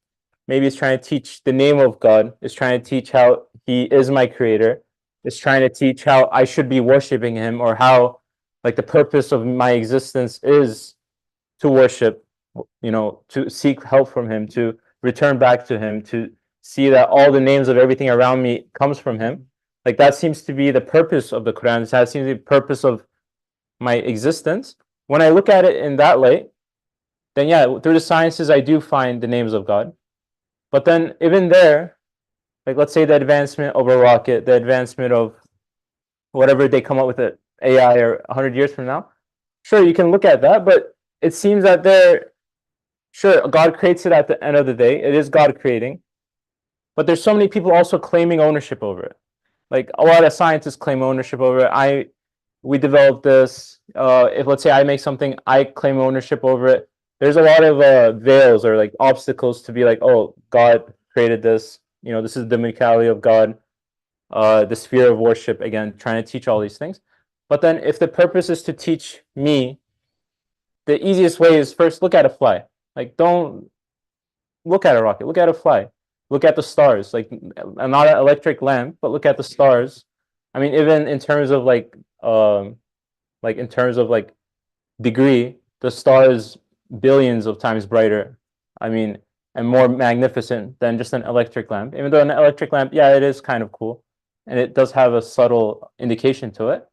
Maybe it's trying to teach the name of God. It's trying to teach how he is my creator. It's trying to teach how I should be worshiping him, or how, like, the purpose of my existence is to worship, to seek help from him, to return back to him, to see that all the names of everything around me comes from him. Like, that seems to be the purpose of the Quran. That seems to be the purpose of my existence. When I look at it in that light, then yeah, through the sciences I do find the names of God. But then even there, like, let's say the advancement of a rocket, the advancement of whatever they come up with, it AI, or 100 years from now, sure, you can look at that, but it seems that sure, God creates it at the end of the day. It is God creating, but there's so many people also claiming ownership over it. Like, a lot of scientists claim ownership over it. We developed this. If, let's say, I make something, I claim ownership over it. There's a lot of veils or like obstacles to be like, oh, God created this. This is the mentality of God. The sphere of worship, again, trying to teach all these things. But then if the purpose is to teach me, the easiest way is first look at a fly. Like, don't look at a rocket, look at a fly. Look at the stars, like, not an electric lamp, but look at the stars. I mean, even in terms of degree, the star is billions of times brighter. I mean, and more magnificent than just an electric lamp. Even though an electric lamp, yeah, it is kind of cool, and it does have a subtle indication to it.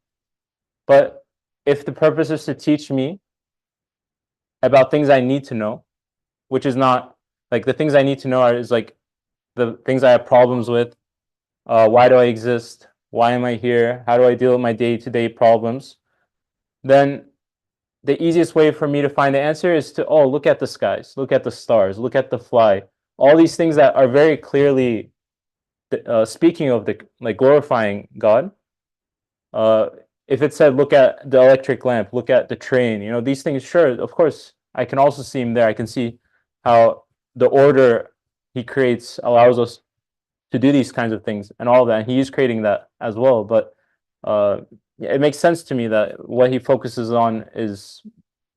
But if the purpose is to teach me about things I need to know, which is not like the things I need to know is like the things I have problems with. Why do I exist? Why am I here? How do I deal with my day-to-day problems? Then the easiest way for me to find the answer is to, oh, look at the skies, look at the stars, look at the fly. All these things that are very clearly speaking of the like glorifying God. If it said, look at the electric lamp, look at the train, you know, these things, sure, of course, I can also see him there. I can see how the order he creates allows us to do these kinds of things and all that. And he is creating that as well. But it makes sense to me that what he focuses on is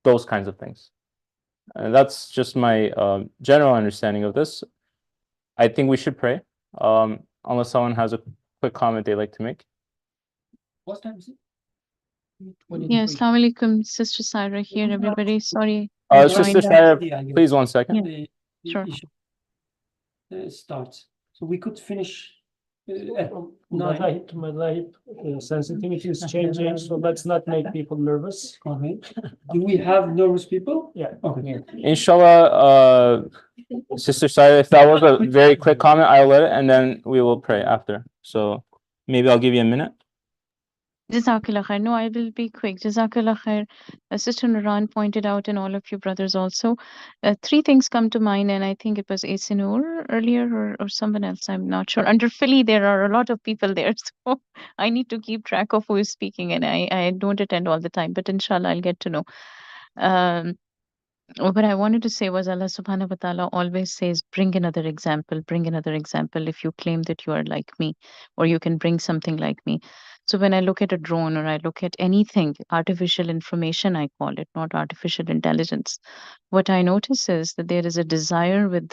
those kinds of things. And that's just my general understanding of this. I think we should pray, unless someone has a quick comment they'd like to make. What time is it? Yeah, Assalamu alaikum, Sister Syra here, everybody. Sorry. Sister Shaya, please 1 second. Sure. Start. So we could finish at My sensitivity is changing, so let's not make people nervous. Okay. Do we have nervous people? Yeah. Okay. Inshallah, Sister Shaya, if that was a very quick comment, I'll let it, and then we will pray after. So maybe I'll give you a minute. Jazakallah khair. No, I will be quick. Jazakallah khair. Sister Nuran pointed out, and all of you brothers also. Three things come to mind, and I think it was Asinur earlier or someone else. I'm not sure. Under Philly, there are a lot of people there, so I need to keep track of who is speaking, and I don't attend all the time, but inshallah, I'll get to know. What I wanted to say was Allah subhanahu wa ta'ala always says, bring another example, bring another example if you claim that you are like me, or you can bring something like me. So when I look at a drone or I look at anything, artificial information, I call it, not artificial intelligence, what I notice is that there is a desire with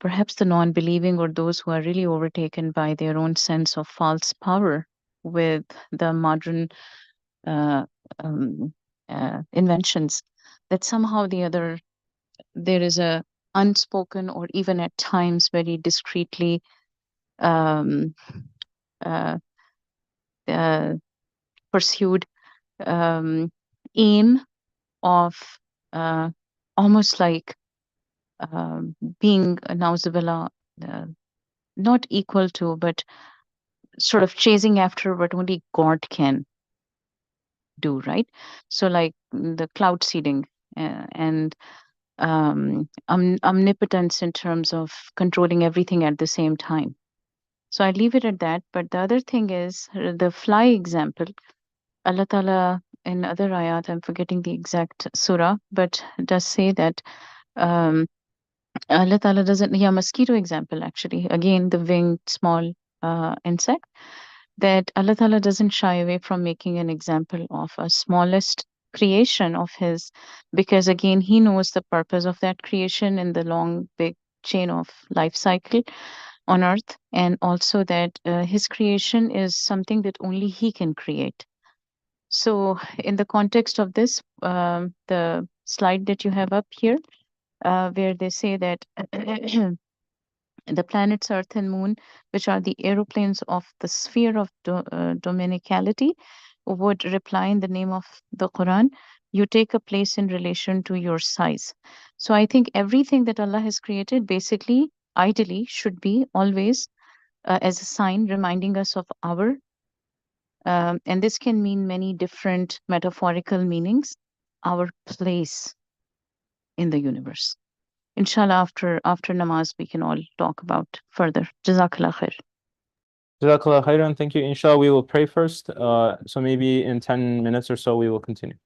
perhaps the non-believing or those who are really overtaken by their own sense of false power with the modern uh, um, inventions, that somehow the other there is a unspoken or even at times very discreetly um, uh, uh, pursued aim of uh, almost like being a nauzubillah, not equal to, but sort of chasing after what only God can do, right? So, like the cloud seeding and omnipotence in terms of controlling everything at the same time. So I leave it at that. But the other thing is the fly example. Allah Ta'ala in other ayat, I'm forgetting the exact surah, but does say that um, Allah Ta'ala doesn't, yeah, mosquito example actually. Again, the winged small insect, that Allah Ta'ala doesn't shy away from making an example of a smallest creation of his, because again, he knows the purpose of that creation in the long, big chain of life cycle on earth, and also that his creation is something that only he can create. So, in the context of this, the slide that you have up here, where they say that the planets Earth and Moon, which are the aeroplanes of the sphere of dominicality, would reply in the name of the Quran. You take a place in relation to your size. So I think everything that Allah has created basically, ideally, should be always as a sign reminding us of our, and this can mean many different metaphorical meanings, our place in the universe. Inshallah, after namaz, we can all talk about further. Jazakallah khair. Jazakallah khairan. Thank you. Inshallah, we will pray first. So maybe in 10 minutes or so, we will continue.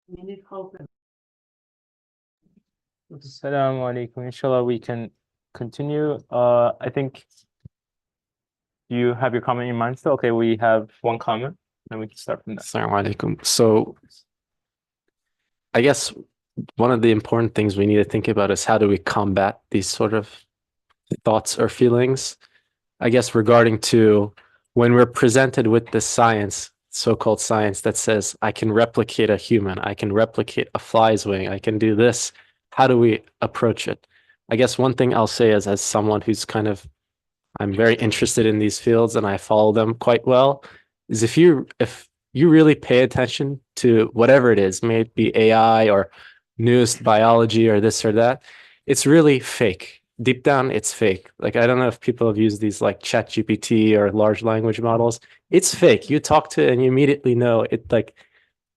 We need help. Assalamu alaikum. Inshallah, we can continue. I think you have your comment in mind still. Okay, we have one comment, and we can start from there. Assalamu alaikum. So I guess one of the important things we need to think about is how do we combat these sort of thoughts or feelings? I guess regarding to when we're presented with this science, so-called science that says, I can replicate a human, I can replicate a fly's wing, I can do this. How do we approach it? I guess one thing I'll say is, as someone who's I'm very interested in these fields and I follow them quite well, is if you really pay attention to whatever it is, may it be AI or newest biology or this or that, it's really fake. Deep down, it's fake. Like, I don't know if people have used these like ChatGPT or large language models. It's fake. You talk to it and you immediately know it. Like,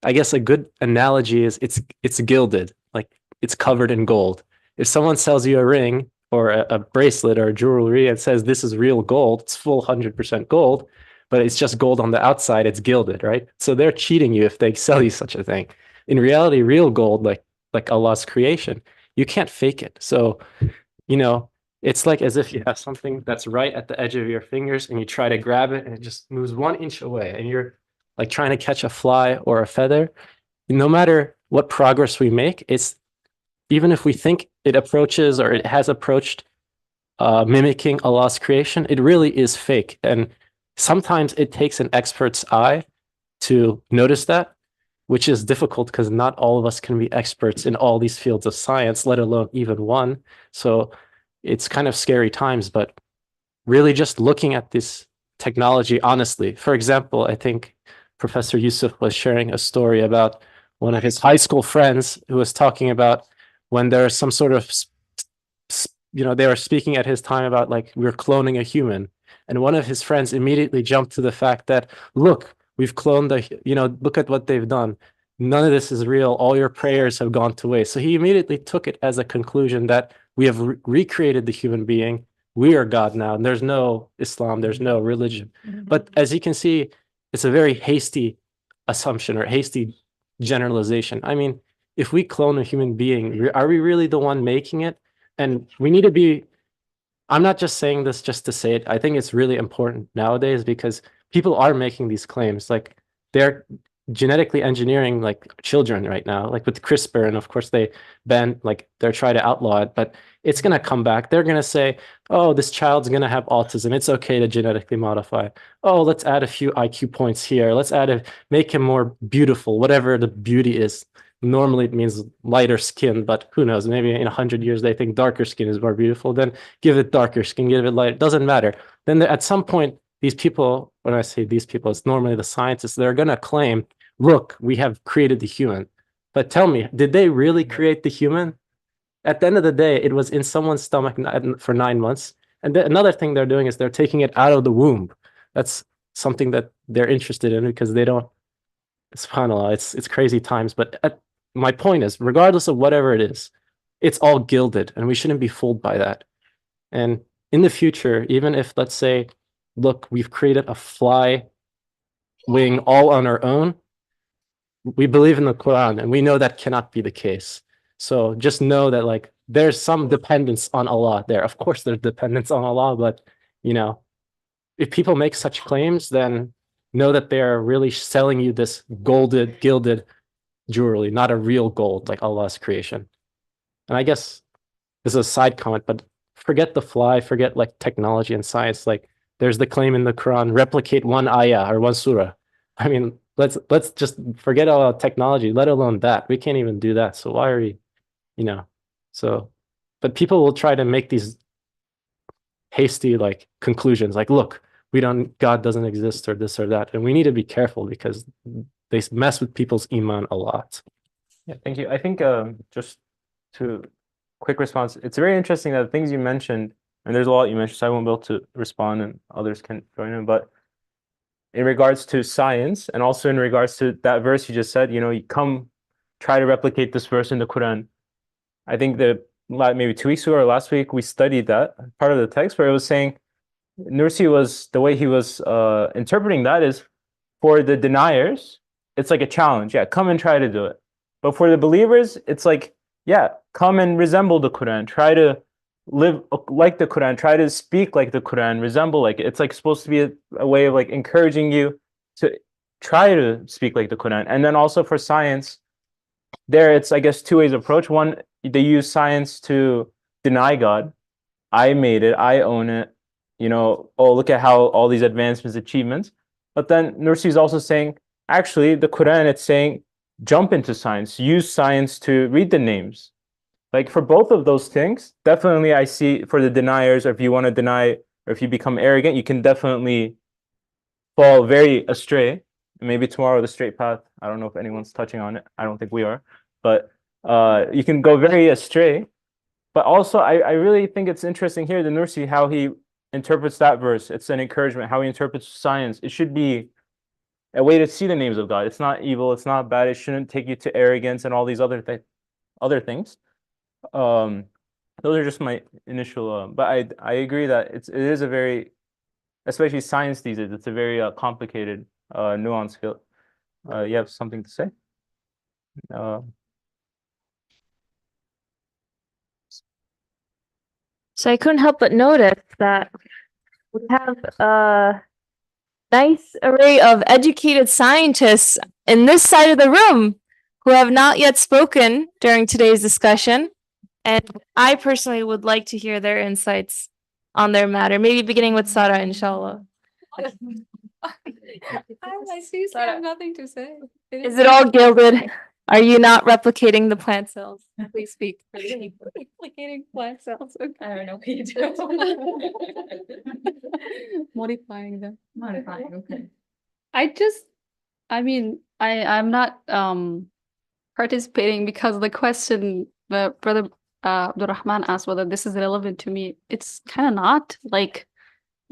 I guess a good analogy is it's gilded, like it's covered in gold. If someone sells you a ring or a bracelet or a jewelry and says this is real gold, it's full 100% gold, but it's just gold on the outside, it's gilded, right? So they're cheating you if they sell you such a thing. In reality, real gold, like Allah's creation, you can't fake it. So, you know, it's like as if you have something that's right at the edge of your fingers and you try to grab it and it just moves 1 inch away and you're like trying to catch a fly or a feather. No matter what progress we make, it's even if we think it approaches or it has approached mimicking Allah's creation, it really is fake. And sometimes it takes an expert's eye to notice that, which is difficult because not all of us can be experts in all these fields of science, let alone even one. So it's kind of scary times, but really just looking at this technology honestly. For example, I think Professor Yusuf was sharing a story about one of his high school friends who was talking about when there's some sort of, they were speaking at his time about like, we're cloning a human. And one of his friends immediately jumped to the fact that, look, we've cloned look at what they've done. None of this is real. All your prayers have gone to waste. So he immediately took it as a conclusion that we have recreated the human being. We are God now. And there's no Islam. There's no religion. But as you can see, it's a very hasty assumption or hasty generalization. I mean, if we clone a human being, are we really the one making it? And we need to be, I'm not just saying this just to say it. I think it's really important nowadays because people are making these claims. Like, they're genetically engineering like children right now, like with CRISPR, and of course they're trying to outlaw it, but it's going to come back. They're going to say, oh, this child's going to have autism, it's okay to genetically modify. Oh, let's add a few IQ points here, let's make him more beautiful, whatever the beauty is. Normally it means lighter skin, but who knows, maybe in 100 years they think darker skin is more beautiful. Then give it darker skin, give it light, it doesn't matter. Then at some point, these people, when I say these people, it's normally the scientists, they're going to claim, look, we have created the human. But tell me, did they really create the human? At the end of the day, it was in someone's stomach for 9 months. And another thing they're doing is they're taking it out of the womb. That's something that they're interested in because they don't, subhanAllah, it's crazy times. But my point is, regardless of whatever it is, it's all gilded and we shouldn't be fooled by that. And in the future, even if, let's say, look, we've created a fly wing all on our own, we believe in the Qur'an and we know that cannot be the case. So just know that like there's some dependence on Allah there. Of course there's dependence on Allah, but if people make such claims, then know that they're really selling you this gilded jewelry, not a real gold like Allah's creation. And I guess this is a side comment, but forget the fly, forget like technology and science. Like, there's the claim in the Quran, replicate one ayah or one surah. I mean, let's just forget all technology, let alone that. We can't even do that. So why are we, but people will try to make these hasty like conclusions, like, look, God doesn't exist or this or that. And we need to be careful because they mess with people's iman a lot. Yeah, thank you. I think just to quick response, it's very interesting that the things you mentioned, and there's a lot you mentioned, so I won't be able to respond and others can join in, but in regards to science and also in regards to that verse you just said, you come try to replicate this verse in the Quran. I think that maybe 2 weeks ago or last week, we studied that part of the text where it was saying, the way he was interpreting that is, for the deniers, it's like a challenge. Yeah, come and try to do it. But for the believers, it's like, yeah, come and resemble the Quran. Try to live like the Quran. Try to speak like the Quran. Resemble like it. It's like supposed to be a way of like encouraging you to try to speak like the Quran. And then also for science, there it's, I guess, two ways approach. One, they use science to deny God. I made it. I own it. Oh, look at how all these advancements, achievements. But then Nursi is also saying, actually, the Quran, it's saying, jump into science, use science to read the names. Like for both of those things, definitely I see for the deniers, or if you want to deny, or if you become arrogant, you can definitely fall very astray. Maybe tomorrow the straight path. I don't know if anyone's touching on it. I don't think we are, but you can go very astray. But also, I really think it's interesting here, the Nursi, how he interprets that verse. It's an encouragement. How he interprets science. It should be a way to see the names of God. It's not evil. It's not bad. It shouldn't take you to arrogance and all these other things. Those are just my initial. But I agree that it is a very, especially science these days, it's a very complicated, nuanced field. You have something to say? So I couldn't help but notice that we have a nice array of educated scientists in this side of the room who have not yet spoken during today's discussion. And I personally would like to hear their insights on their matter, maybe beginning with Sarah, inshallah. I seriously have nothing to say. Is it all gilded? Are you not replicating the plant cells? Please speak. Replicating plant cells? Okay. I don't know what you do. Modifying them. Modifying, okay. I'm not participating because the question that Brother Abdurrahman asked whether this is relevant to me, it's kind of not. Like,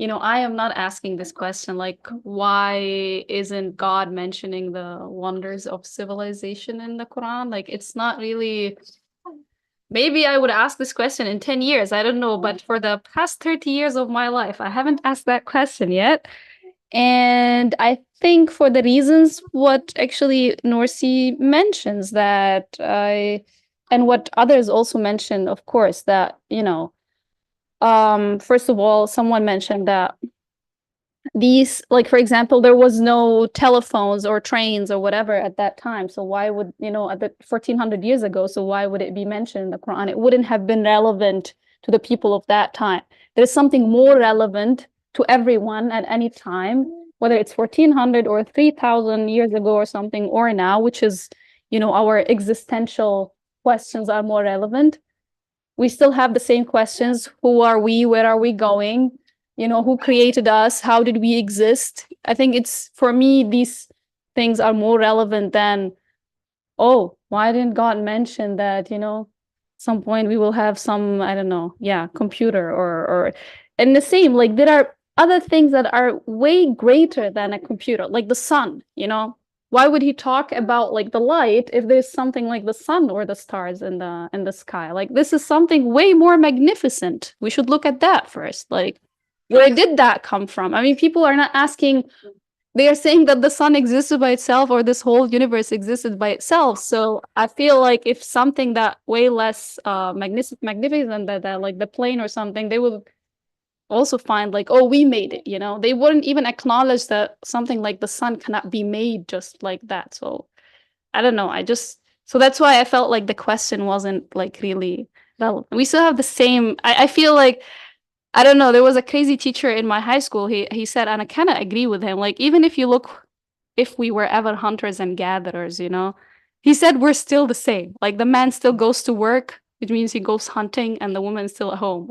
I am not asking this question, like, why isn't God mentioning the wonders of civilization in the Quran? Like, it's not really. Maybe I would ask this question in 10 years, I don't know, but for the past 30 years of my life, I haven't asked that question yet. And I think for the reasons what actually Norsi mentions that and what others also mentioned, of course, that, first of all, someone mentioned that these, like, for example, there was no telephones or trains or whatever at that time. So why would, at the 1400 years ago, so why would it be mentioned in the Quran? It wouldn't have been relevant to the people of that time. There's something more relevant to everyone at any time, whether it's 1400 or 3000 years ago or something, or now, which is, our existential questions are more relevant. We still have the same questions. Who are we? Where are we going? Who created us? How did we exist? I think it's, for me, these things are more relevant than, oh, why didn't God mention that, some point we will have some, I don't know, computer or, and the same, like, there are other things that are way greater than a computer, like the sun, Why would he talk about like the light if there's something like the sun or the stars in the sky? Like, this is something way more magnificent. We should look at that first. Like, where did that come from? I mean, people are not asking, they are saying that the sun existed by itself or this whole universe existed by itself. So I feel like if something that way less magnificent than like the plane or something, they will also find like, oh, we made it, They wouldn't even acknowledge that something like the sun cannot be made just like that. So I don't know. So that's why I felt like the question wasn't like really relevant. We still have the same, I feel like, I don't know, there was a crazy teacher in my high school. He said, and I kind of agree with him, like, even if you look, if we were ever hunters and gatherers, he said we're still the same. Like, the man still goes to work, which means he goes hunting, and the woman's still at home.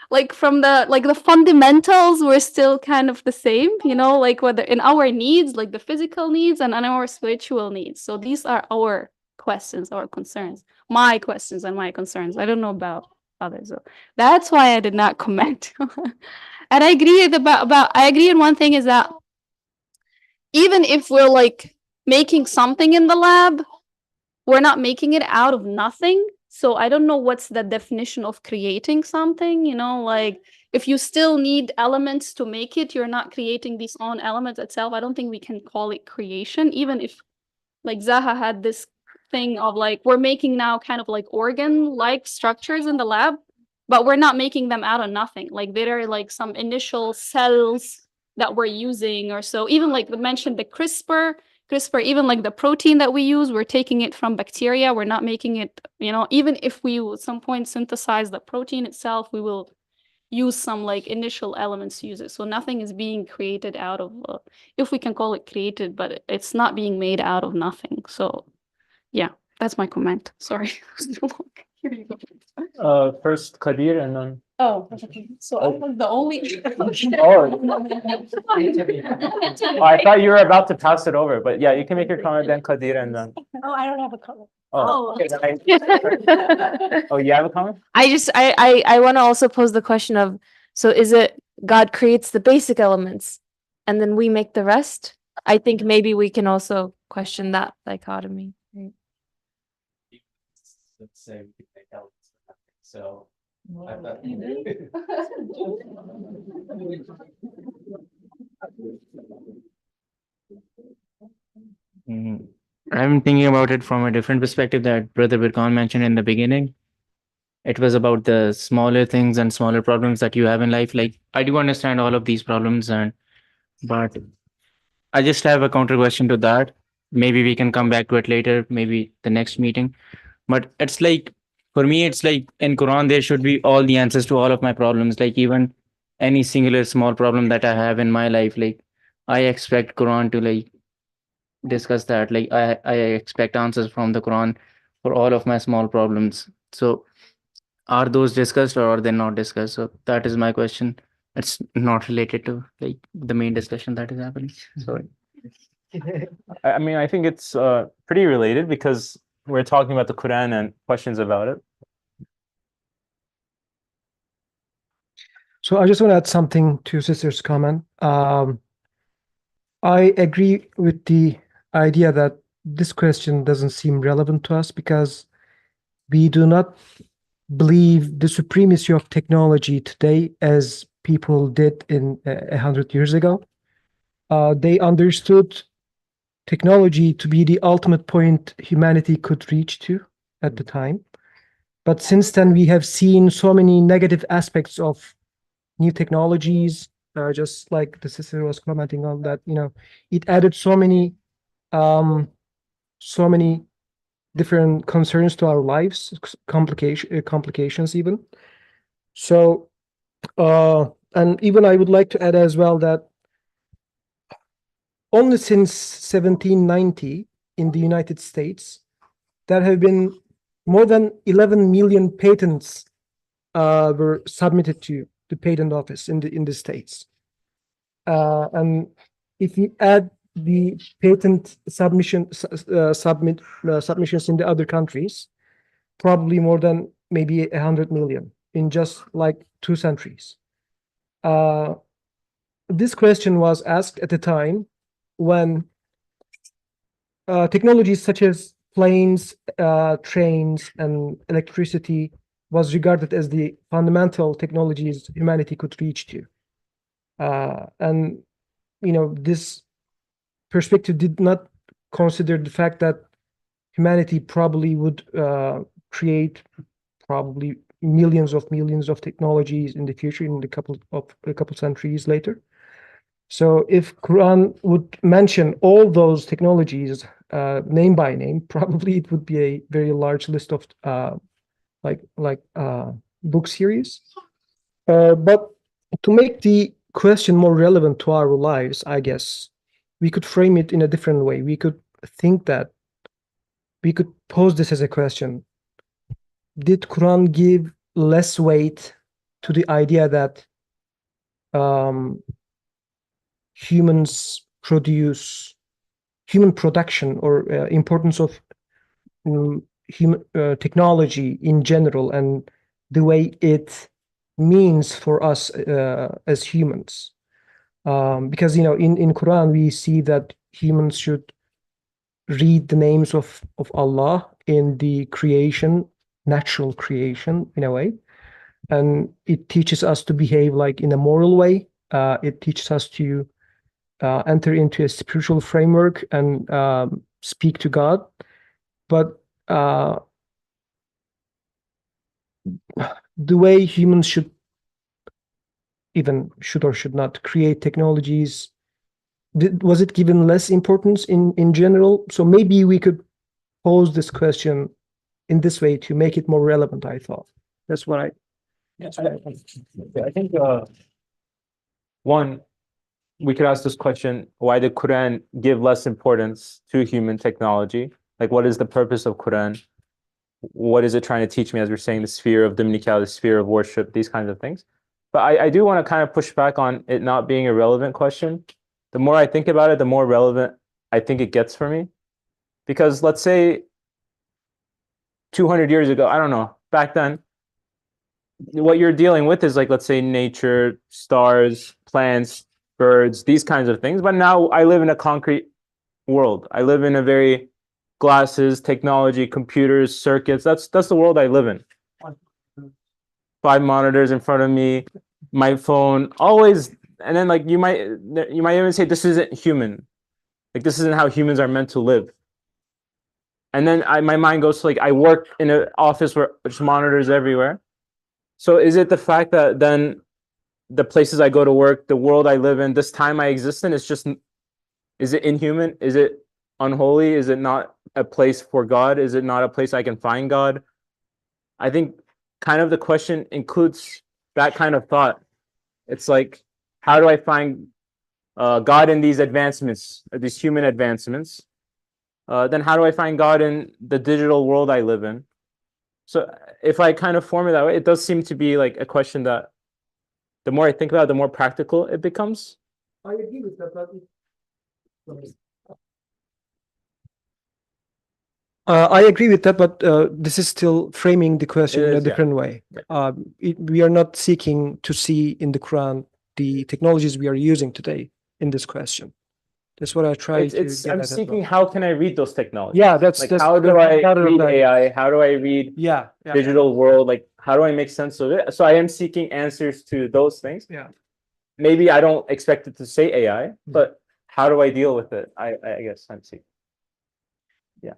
Like from the fundamentals, we're still kind of the same, like whether in our needs, like the physical needs and our spiritual needs. So these are our questions, our concerns, my questions and my concerns. I don't know about others. So that's why I did not comment. And I agree I agree in one thing is that even if we're like making something in the lab, we're not making it out of nothing. So I don't know what's the definition of creating something, like if you still need elements to make it, you're not creating these own elements itself. I don't think we can call it creation, even if like Zaha had this thing of like, we're making now kind of like organ-like structures in the lab, but we're not making them out of nothing. Like there are like some initial cells that we're using or so. Even like we mentioned the CRISPR, even like the protein that we use, we're taking it from bacteria. We're not making it, you know, even if we at some point synthesize the protein itself, we will use some like initial elements to use it. So nothing is being created out of, if we can call it created, but it's not being made out of nothing. So yeah, that's my comment. Sorry. Here you go. First Qadir and then. Oh, okay. So I was the only. Oh, I thought you were about to pass it over, but yeah, you can make your comment then Qadir and then. Oh, I don't have a comment. Oh, okay, oh, you have a comment? I want to also pose the question of, so is it God creates the basic elements and then we make the rest? I think maybe we can also question that dichotomy. Right? Let's say we can make elements for nothing. So I thought I'm thinking about it from a different perspective that Brother Birkan mentioned in the beginning. It was about the smaller things and smaller problems that you have in life. Like, I do understand all of these problems, but I just have a counter question to that. Maybe we can come back to it later, maybe the next meeting. But it's like, for me, it's like in Quran, there should be all the answers to all of my problems. Like even any singular small problem that I have in my life, like I expect Quran to like discuss that. Like I expect answers from the Quran for all of my small problems. So are those discussed or are they not discussed? So that is my question. It's not related to like the main discussion that is happening. Sorry. I mean, I think it's pretty related because we're talking about the Quran and questions about it. So I just want to add something to Sister's comment. I agree with the idea that this question doesn't seem relevant to us because we do not believe the supremacy of technology today as people did in 100 years ago. They understood technology to be the ultimate point humanity could reach to at the time. But since then, we have seen so many negative aspects of new technologies, just like the sister was commenting on that, you know, it added so many different concerns to our lives, complications even. So, and even I would like to add as well that only since 1790 in the United States, there have been more than 11 million patents were submitted to the patent office in the States. And if you add the patent submissions in the other countries, probably more than maybe 100 million in just like 2 centuries. This question was asked at the time when technologies such as planes, trains, and electricity was regarded as the fundamental technologies humanity could reach to. And, you know, this perspective did not consider the fact that humanity probably would create probably millions of technologies in the future, in a couple centuries later. So if Quran would mention all those technologies name by name, probably it would be a very large list of book series. But to make the question more relevant to our lives, I guess we could frame it in a different way. We could think that we could pose this as a question. Did Quran give less weight to the idea that human production or importance of human technology in general and the way it means for us as humans? Because, you know, in Quran we see that humans should read the names of Allah in the creation, natural creation in a way, and it teaches us to behave like in a moral way. It teaches us to enter into a spiritual framework and speak to God. but the way humans should or should not create technologies, was it given less importance in general? So maybe we could pose this question in this way to make it more relevant, I thought. That's what I think one, we could ask this question: why did Quran give less importance to human technology? Like, what is the purpose of Quran? What is it trying to teach me? As we're saying, the sphere of dominical, the sphere of worship, these kinds of things. But I do want to kind of push back on it not being a relevant question. The more I think about it, the more relevant I think it gets for me. Because let's say 200 years ago, I don't know, back then, what you're dealing with is like, let's say nature, stars, plants, birds, these kinds of things. But now I live in a concrete world. I live in a very glasses, technology, computers, circuits. That's the world I live in. 5 monitors in front of me, my phone, always. And then like you might even say this isn't human. Like this isn't how humans are meant to live. And then my mind goes to like, I work in an office where there's monitors everywhere. So is it the fact that then the places I go to work, the world I live in, this time I exist in, is it inhuman? Is it unholy? Is it not a place for God? Is it not a place I can find God? I think kind of the question includes that kind of thought. It's like, how do I find God in these advancements, or these human advancements? Then how do I find God in the digital world I live in? So if I kind of form it that way, it does seem to be like a question that the more I think about it, the more practical it becomes. I agree with that. I agree with that, but this is still framing the question in a different way. We are not seeking to see in the Quran the technologies we are using today in this question. That's what I try to get I'm at as seeking well. how can I read those technologies? Yeah, that's like how do I read that. AI? How do I read digital world? Like how do I make sense of it? So I am seeking answers to those things. Yeah. Maybe I don't expect it to say AI, but how do I deal with it? I guess I'm seeking. Yeah.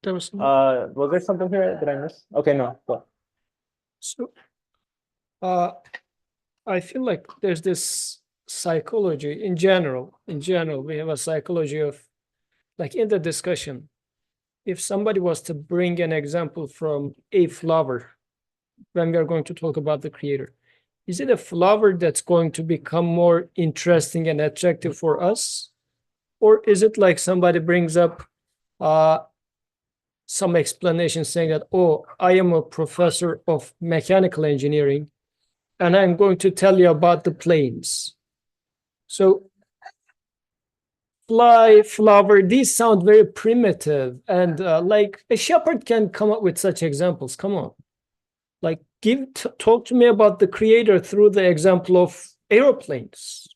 There was there something here? Did I miss? Okay, no. Go. So I feel like there's this psychology in general. We have a psychology of, like in the discussion, if somebody was to bring an example from a flower, when we are going to talk about the creator, is it a flower that's going to become more interesting and attractive for us? Or is it like somebody brings up some explanation saying that, oh, I am a professor of mechanical engineering, and I'm going to tell you about the planes. So fly, flower, these sound very primitive. And like a shepherd can come up with such examples. Come on. Like talk to me about the creator through the example of aeroplanes.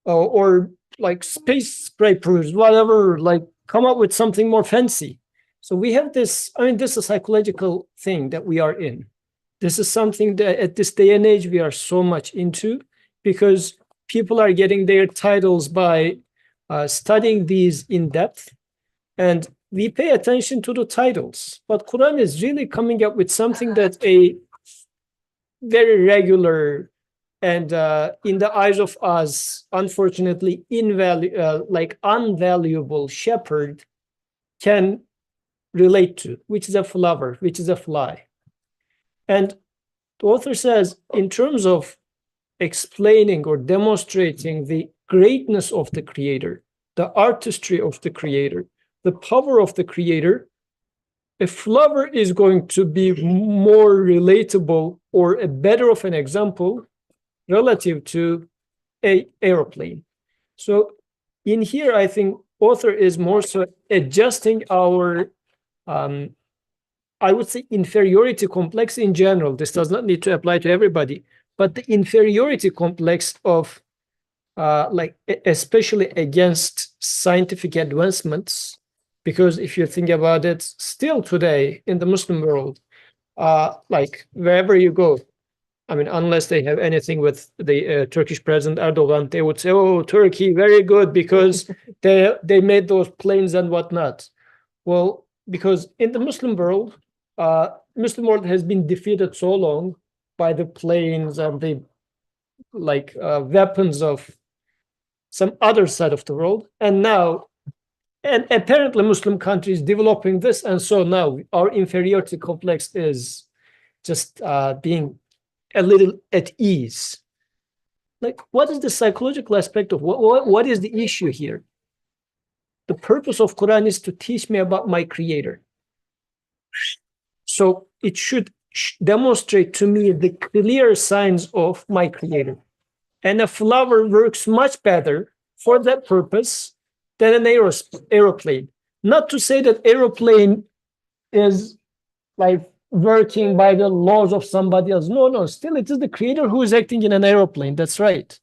Or like space scrapers, whatever, like come up with something more fancy. So we have this, I mean, this is a psychological thing that we are in. This is something that at this day and age we are so much into, because people are getting their titles by studying these in depth, and we pay attention to the titles. But Quran is really coming up with something that's a very regular and in the eyes of us, unfortunately, unvaluable shepherd can relate to, which is a flower, which is a fly. And the author says, in terms of explaining or demonstrating the greatness of the creator, the artistry of the creator, the power of the creator, a flower is going to be more relatable or a better of an example relative to an aeroplane. So in here, I think author is more so adjusting our I would say inferiority complex in general. This does not need to apply to everybody, but the inferiority complex of especially against scientific advancements, because if you think about it, still today in the Muslim world, like wherever you go, I mean, unless they have anything with the Turkish President Erdogan, they would say, oh, Turkey, very good, because they made those planes and whatnot. Well, because in the Muslim world has been defeated so long by the planes and the weapons of some other side of the world, and now, and apparently Muslim countries developing this, and so now our inferiority complex is just being a little at ease. Like, what is the psychological aspect of what is the issue here? The purpose of Quran is to teach me about my creator. So it should demonstrate to me the clear signs of my creator. And a flower works much better for that purpose than an aeroplane. Not to say that aeroplane is like working by the laws of somebody else. No, still it is the creator who is acting in an aeroplane. That's right.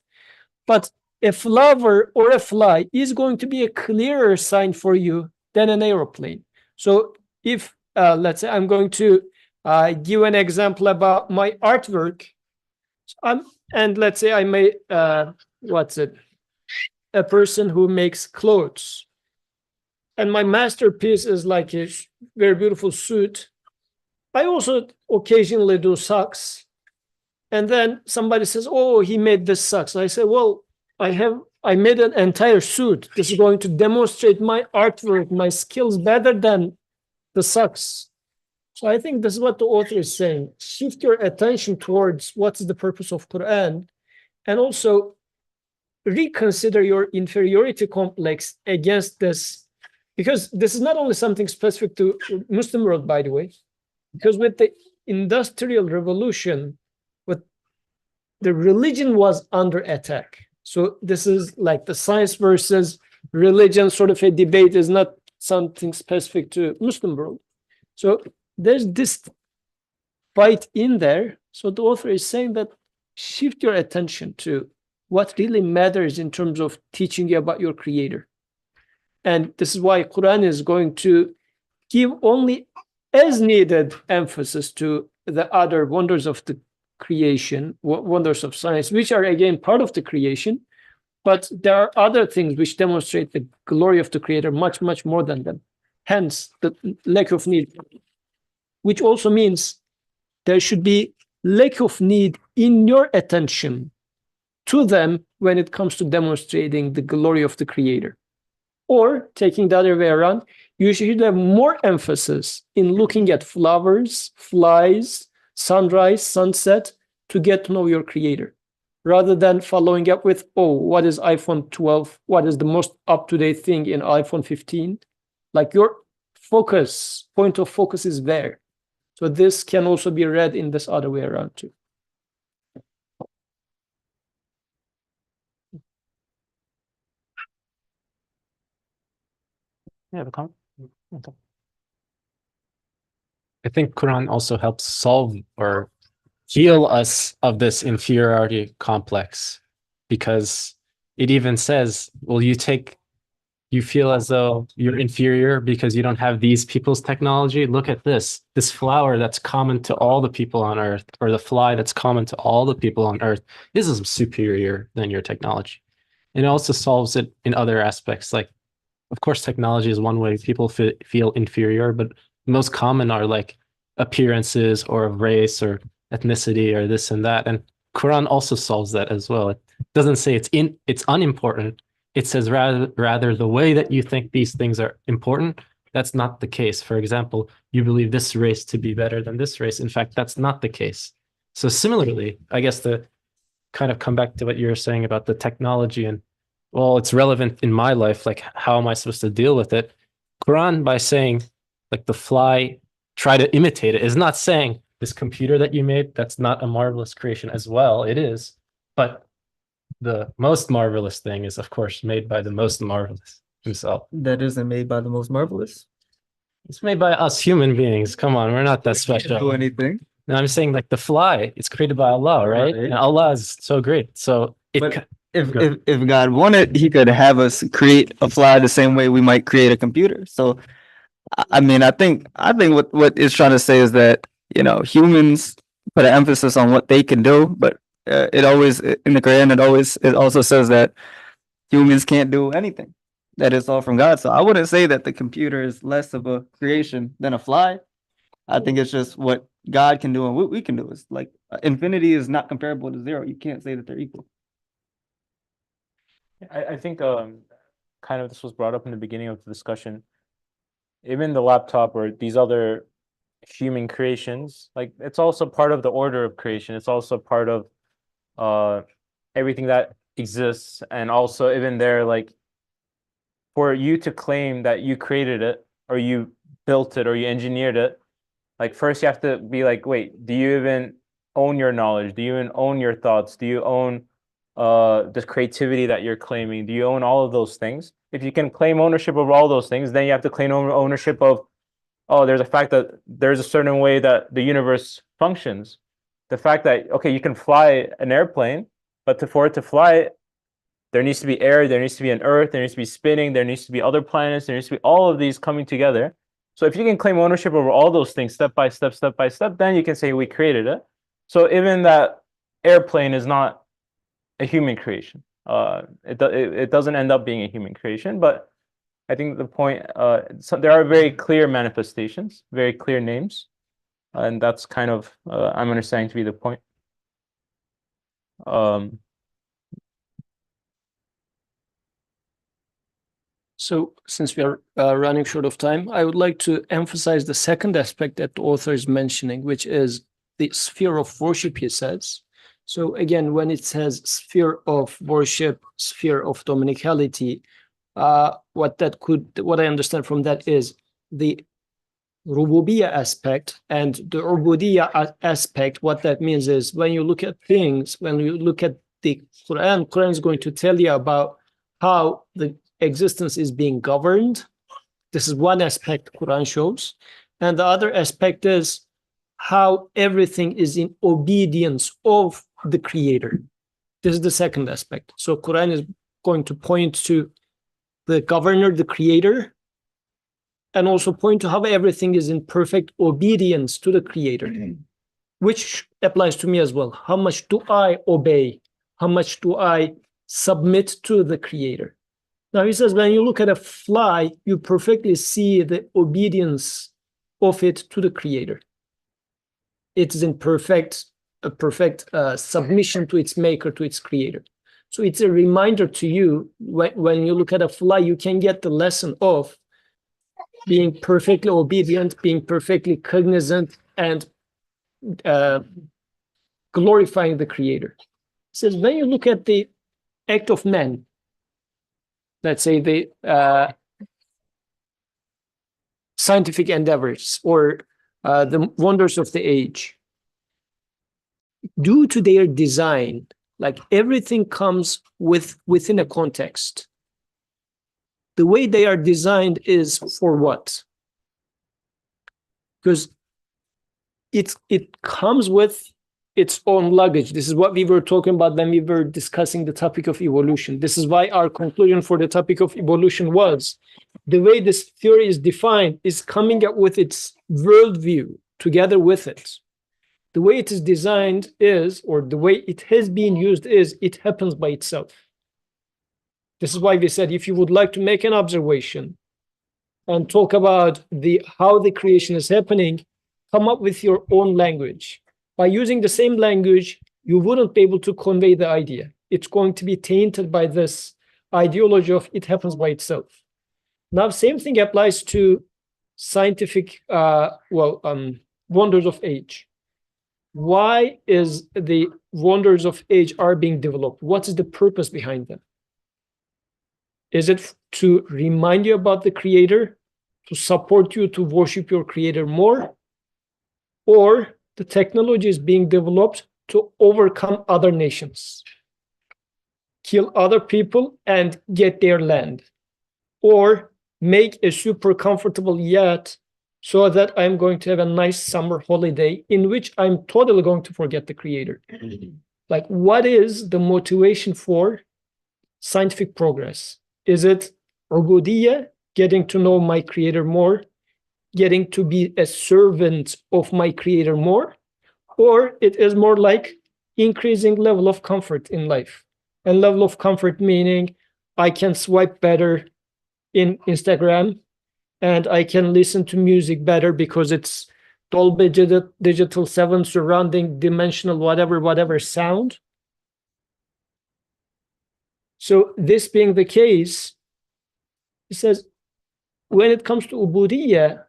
But a flower or a fly is going to be a clearer sign for you than an aeroplane. So if, let's say I'm going to give an example about my artwork, and let's say I may, a person who makes clothes, and my masterpiece is like a very beautiful suit. I also occasionally do socks, and then somebody says, "Oh, he made this socks." I say, "Well, I made an entire suit. This is going to demonstrate my artwork, my skills better than the socks." So I think this is what the author is saying. Shift your attention towards what is the purpose of Quran, and also reconsider your inferiority complex against this, because this is not only something specific to Muslim world, by the way, because with the Industrial Revolution, the religion was under attack. So this is like the science versus religion sort of a debate, is not something specific to Muslim world. So there's this fight in there. So the author is saying that shift your attention to what really matters in terms of teaching you about your creator. And this is why Quran is going to give only as needed emphasis to the other wonders of the creation, wonders of science, which are again part of the creation, but there are other things which demonstrate the glory of the creator much, much more than them. Hence, the lack of need, which also means there should be lack of need in your attention to them when it comes to demonstrating the glory of the creator. Or taking the other way around, you should have more emphasis in looking at flowers, flies, sunrise, sunset, to get to know your creator, rather than following up with, oh, what is iPhone 12? What is the most up-to-date thing in iPhone 15? Like, your focus, point of focus is there. So this can also be read in this other way around too. Yeah, I think Quran also helps solve or heal us of this inferiority complex, because it even says, well, you feel as though you're inferior because you don't have these people's technology. Look at this flower that's common to all the people on earth, or the fly that's common to all the people on earth. This is superior than your technology. And it also solves it in other aspects. Like, of course, technology is one way people feel inferior, but most common are like appearances or race or ethnicity or this and that. And Quran also solves that as well. It doesn't say it's unimportant. It says rather the way that you think these things are important, that's not the case. For example, you believe this race to be better than this race. In fact, that's not the case. So similarly, I guess to kind of come back to what you were saying about the technology and, well, it's relevant in my life, like how am I supposed to deal with it? Quran, by saying like the fly, try to imitate it, is not saying this computer that you made, that's not a marvelous creation as well. It is, but the most marvelous thing is, of course, made by the most marvelous himself. That isn't made by the most marvelous. It's made by us human beings. Come on, we're not that special. Do anything. No, I'm saying like the fly, it's created by Allah, right? And Allah is so great. So if God wanted, he could have us create a fly the same way we might create a computer. So I mean, I think what it's trying to say is that, you know, humans put an emphasis on what they can do, but it always, in the Quran, it also says that humans can't do anything. that it's all from God. So I wouldn't say that the computer is less of a creation than a fly. I think it's just what God can do and what we can do. Is like infinity is not comparable to zero. You can't say that they're equal. I think kind of this was brought up in the beginning of the discussion. Even the laptop or these other human creations, like it's also part of the order of creation. It's also part of everything that exists, and also even there, like for you to claim that you created it or you built it or you engineered it, like first you have to be like, wait, do you even own your knowledge? Do you even own your thoughts? Do you own the creativity that you're claiming? Do you own all of those things? If you can claim ownership over all those things, then you have to claim ownership of, oh, there's a fact that there's a certain way that the universe functions. The fact that, okay, you can fly an airplane, but for it to fly, there needs to be air, there needs to be an earth, there needs to be spinning, there needs to be other planets, there needs to be all of these coming together. So if you can claim ownership over all those things step by step, then you can say we created it. So even that airplane is not a human creation. It doesn't end up being a human creation, but I think the point, so there are very clear manifestations, very clear names, and that's kind of I'm understanding to be the point. So since we are running short of time, I would like to emphasize the second aspect that the author is mentioning, which is the sphere of worship, he says. So again, when it says sphere of worship, sphere of dominicality, what I understand from that is the rububiyya aspect and the ubudiyya aspect. What that means is when you look at things, when you look at the Quran is going to tell you about how the existence is being governed. This is one aspect Quran shows. And the other aspect is how everything is in obedience of the creator. This is the second aspect. So Quran is going to point to the governor, the creator, and also point to how everything is in perfect obedience to the creator, which applies to me as well. How much do I obey? How much do I submit to the creator? Now he says, when you look at a fly, you perfectly see the obedience of it to the creator. It is in perfect submission to its maker, to its creator. So it's a reminder to you, when you look at a fly, you can get the lesson of being perfectly obedient, being perfectly cognizant, and glorifying the creator. It says, when you look at the act of man, let's say the scientific endeavors or the wonders of the age, due to their design, like everything comes within a context. The way they are designed is for what? Because it comes with its own luggage. This is what we were talking about when we were discussing the topic of evolution. This is why our conclusion for the topic of evolution was the way this theory is defined is coming up with its worldview together with it. The way it is designed is, or the way it has been used is, it happens by itself. This is why we said, if you would like to make an observation and talk about how the creation is happening, come up with your own language. By using the same language, you wouldn't be able to convey the idea. It's going to be tainted by this ideology of it happens by itself. Now, same thing applies to scientific wonders of age. Why is the wonders of age are being developed? What is the purpose behind them? Is it to remind you about the creator, to support you to worship your creator more? Or the technology is being developed to overcome other nations, kill other people and get their land, or make a super comfortable yacht so that I'm going to have a nice summer holiday in which I'm totally going to forget the creator. Like, what is the motivation for scientific progress? Is it ubudiyya, getting to know my creator more, getting to be a servant of my creator more? Or it is more like increasing level of comfort in life. And level of comfort meaning I can swipe better, in Instagram, and I can listen to music better because it's Dolby Digital 7 surrounding dimensional whatever sound. So this being the case, he says, when it comes to ubudiyya,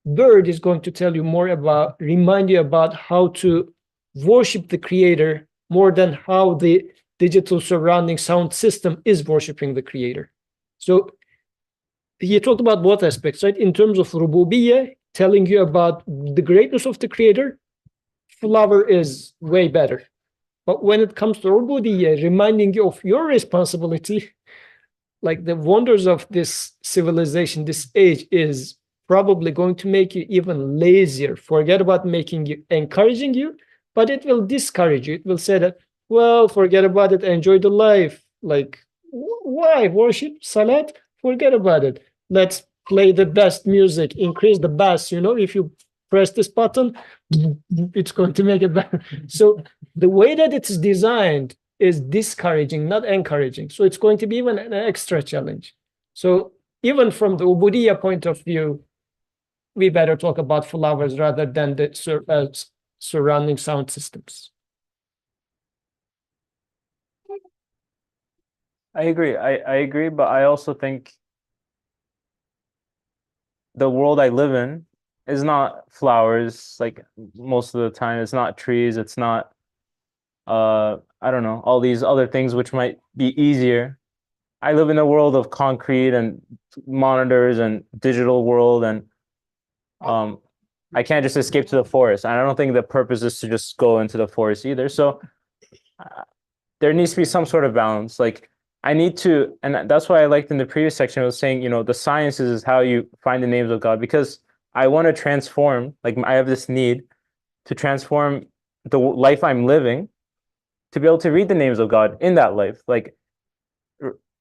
Bird is going to tell you more about, remind you about how to worship the creator more than how the digital surrounding sound system is worshiping the creator. So he talked about both aspects, right? In terms of rububiyya, telling you about the greatness of the creator, flower is way better. But when it comes to ubudiyya, reminding you of your responsibility, like the wonders of this civilization, this age is probably going to make you even lazier. Forget about making you, encouraging you, but it will discourage you. It will say that, well, forget about it, enjoy the life. Like, why worship, salat? Forget about it. Let's play the best music, increase the bass. You know, if you press this button, it's going to make it better. So the way that it's designed is discouraging, not encouraging. So it's going to be even an extra challenge. So even from the ubudiyya point of view, we better talk about flowers rather than the surrounding sound systems. I agree. I agree, but I also think the world I live in is not flowers, like most of the time. It's not trees. It's not, I don't know, all these other things which might be easier. I live in a world of concrete and monitors and digital world, and I can't just escape to the forest. And I don't think the purpose is to just go into the forest either. So there needs to be some sort of balance. Like I need to, and that's why I liked in the previous section, I was saying, you know, the sciences is how you find the names of God, because I want to transform, like I have this need to transform the life I'm living to be able to read the names of God in that life. Like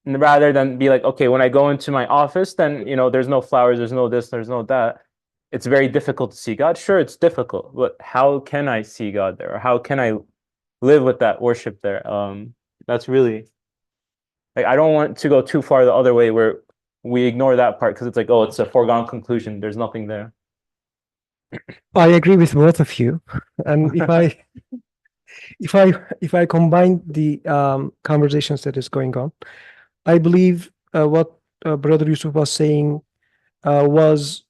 rather than be like, okay, when I go into my office, then, you know, there's no flowers, there's no this, there's no that. It's very difficult to see God. Sure, it's difficult, but how can I see God there? Or how can I live with that worship there? That's really, like, I don't want to go too far the other way where we ignore that part because it's like, oh, it's a foregone conclusion. There's nothing there. I agree with both of you. And if I combine the conversations that is going on, I believe what Brother Yusuf was saying was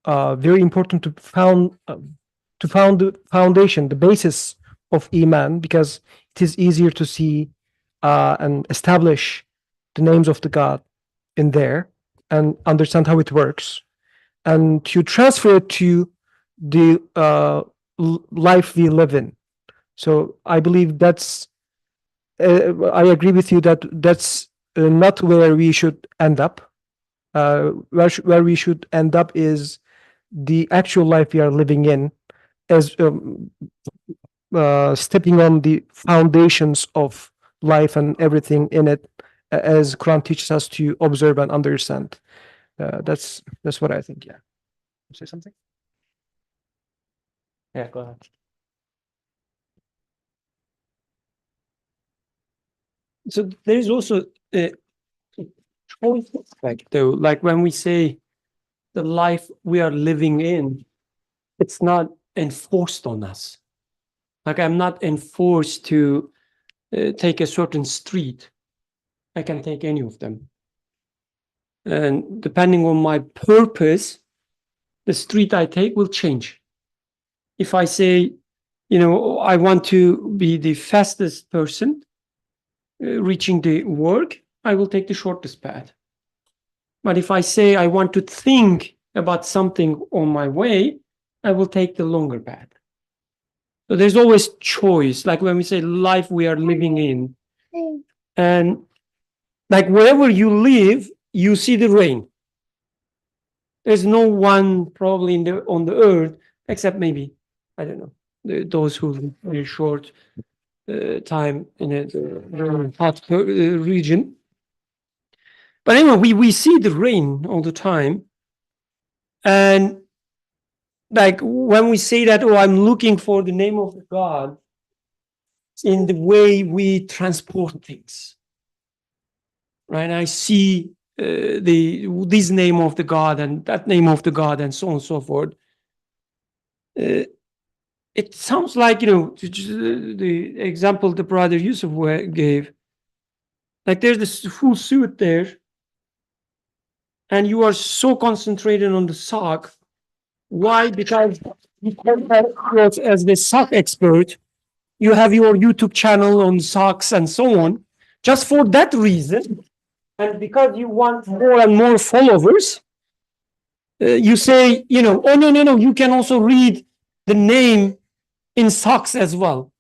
very important to found the foundation, the basis of Iman, because it is easier to see and establish the names of the God in there and understand how it works, and to transfer it to the life we live in. So I believe that's, I agree with you that that's not where we should end up. Where we should end up is the actual life we are living in, as stepping on the foundations of life and everything in it, as Quran teaches us to observe and understand. That's what I think. Yeah. Say something. Yeah, go ahead. So there is also a choice aspect, though. Like when we say the life we are living in, it's not enforced on us. Like I'm not enforced to take a certain street. I can take any of them. And depending on my purpose, the street I take will change. If I say, you know, I want to be the fastest person reaching the work, I will take the shortest path. But if I say I want to think about something on my way, I will take the longer path. So there's always choice, like when we say life we are living in. And like wherever you live, you see the rain. There's no one probably on the earth, except maybe, I don't know, those who live very short time in a hot region. But anyway, we see the rain all the time. And like when we say that, oh, I'm looking for the name of God, in the way we transport things, right? I see this name of the God and that name of the God and so on and so forth. It sounds like, the example the brother Yusuf gave, like there's this full suit there, and you are so concentrated on the sock. Why? Because you as the sock expert, you have your YouTube channel on socks and so on, just for that reason. And because you want more and more followers, you say, oh, no, you can also read the name in socks as well.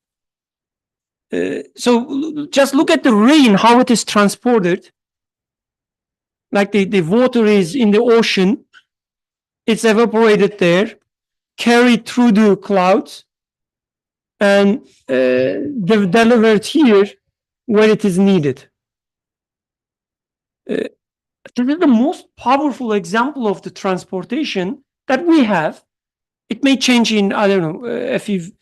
So just look at the rain, how it is transported. Like the water is in the ocean, it's evaporated there, carried through the clouds, and delivered here where it is needed. This is the most powerful example of the transportation that we have. It may change in, I don't know, a few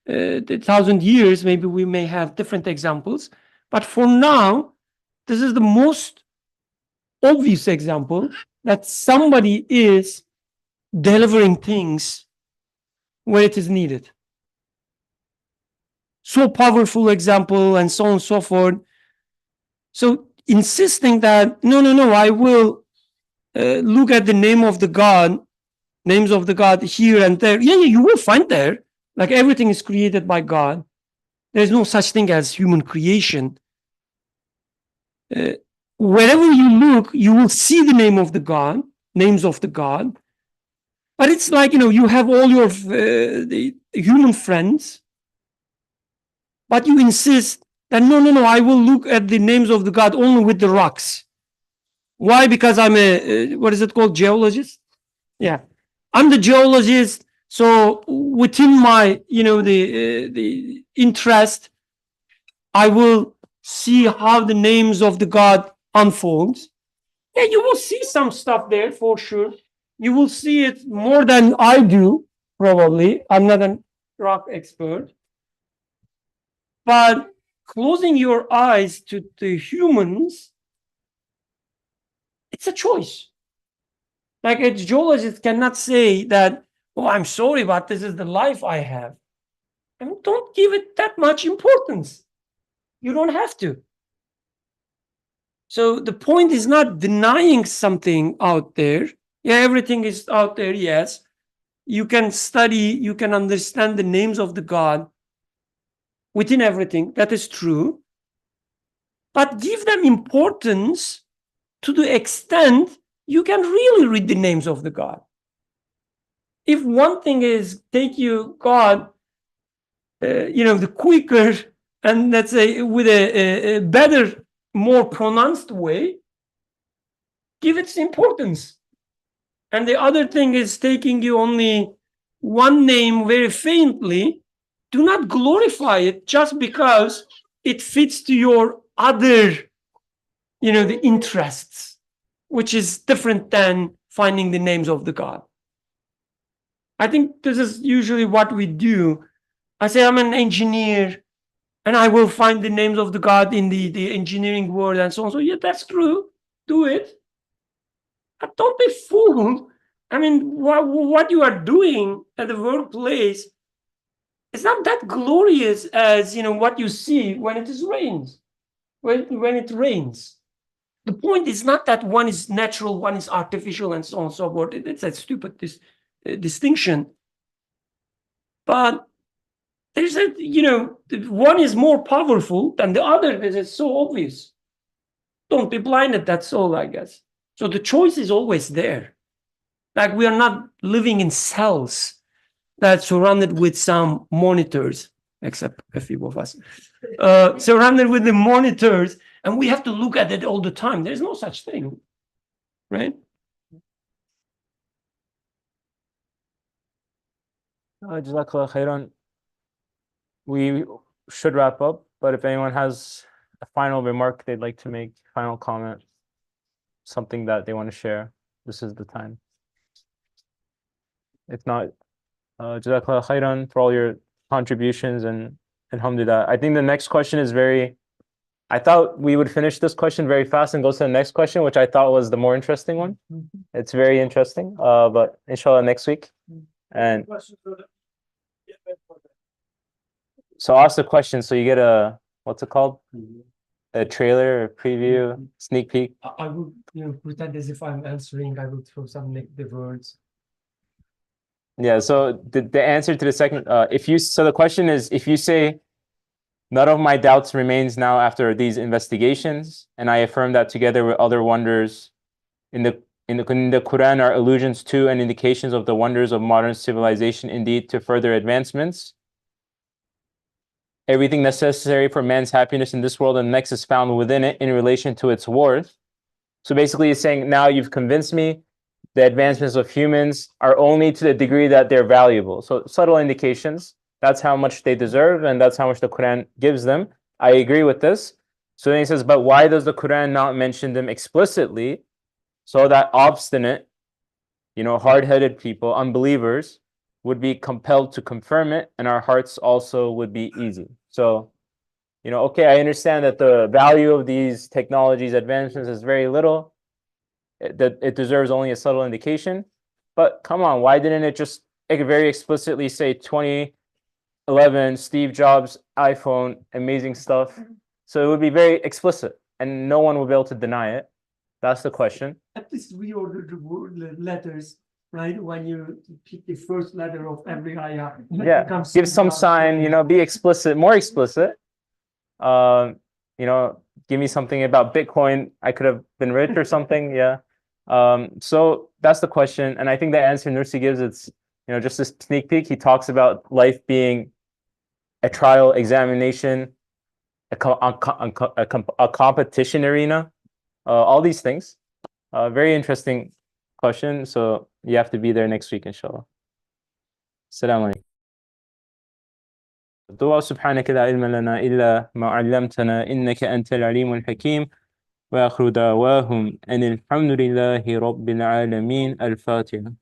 1,000 years, maybe we may have different examples. But for now, this is the most obvious example that somebody is delivering things where it is needed. So powerful example, and so on and so forth. So insisting that, no, I will look at the name of the God, names of the God here and there. Yeah, you will find there. Like everything is created by God. There's no such thing as human creation. Wherever you look, you will see the name of the God, names of the God. But it's like, you have all your the human friends, but you insist that no, I will look at the names of the God only with the rocks. Why? Because I'm a, what is it called, geologist? Yeah, I'm the geologist. So within my, the interest, I will see how the names of the God unfolds. Yeah, you will see some stuff there for sure. You will see it more than I do, probably. I'm not a rock expert. But closing your eyes to the humans, it's a choice. Like a geologist cannot say that, oh, I'm sorry, but this is the life I have. And don't give it that much importance. You don't have to. So the point is not denying something out there. Yeah, everything is out there, yes. You can study, you can understand the names of the God within everything. That is true. But give them importance to the extent you can really read the names of the God. If one thing is take you God, the quicker and let's say with a better, more pronounced way, give its importance. And the other thing is taking you only one name very faintly. Do not glorify it just because it fits to your other, the interests, which is different than finding the names of the God. I think this is usually what we do. I say I'm an engineer and I will find the names of the God in the engineering world and so on. So yeah, that's true. Do it. But don't be fooled. I mean, what you are doing at the workplace is not that glorious as what you see when it rains. When it rains. The point is not that one is natural, one is artificial, and so on and so forth. It's a stupid distinction. But there's one is more powerful than the other. It's so obvious. Don't be blinded. That's all, I guess. So the choice is always there. Like we are not living in cells that's surrounded with some monitors, except a few of us, surrounded with the monitors, and we have to look at it all the time. There's no such thing, right? Jazakallah khairan. We should wrap up, but if anyone has a final remark they'd like to make, final comment, something that they want to share, this is the time. If not, Jazakallah khairan for all your contributions, and alhamdulillah. I think the next question is very I thought we would finish this question very fast and go to the next question, which I thought was the more interesting one. It's very interesting. But inshallah next week. And so ask the question so you get a, what's it called? A trailer, a preview, sneak peek. I would, pretend as if I'm answering. I would throw some negative words. Yeah, so the answer to the second, so the question is, if you say, none of my doubts remains now after these investigations, and I affirm that together with other wonders in the Quran are allusions to and indications of the wonders of modern civilization, indeed to further advancements. Everything necessary for man's happiness in this world and the next is found within it in relation to its worth. So basically he's saying, now you've convinced me the advancements of humans are only to the degree that they're valuable. So subtle indications, that's how much they deserve, and that's how much the Quran gives them. I agree with this. So then he says, but why does the Quran not mention them explicitly? So that obstinate, hard-headed people, unbelievers, would be compelled to confirm it, and our hearts also would be easy. So, okay, I understand that the value of these technologies advancements is very little, that it deserves only a subtle indication. But come on, why didn't it just very explicitly say 2011, Steve Jobs, iPhone, amazing stuff? So it would be very explicit, and no one will be able to deny it. That's the question. At least reorder the letters, right? When you pick the first letter of every ayah. Yeah, give some sign, be explicit, more explicit. Give me something about Bitcoin. I could have been rich or something. Yeah. So that's the question. And I think the answer Nursi gives, it's, just a sneak peek. He talks about life being a trial examination, a competition arena, all these things. Very interesting question. So you have to be there next week, inshallah. Assalamu alaikum. دعاء سبحانك لا علم لنا إلا ما علمتنا إنك أنت العليم الحكيم وآخر دعواهم أن الحمد لله رب العالمين الفاتحة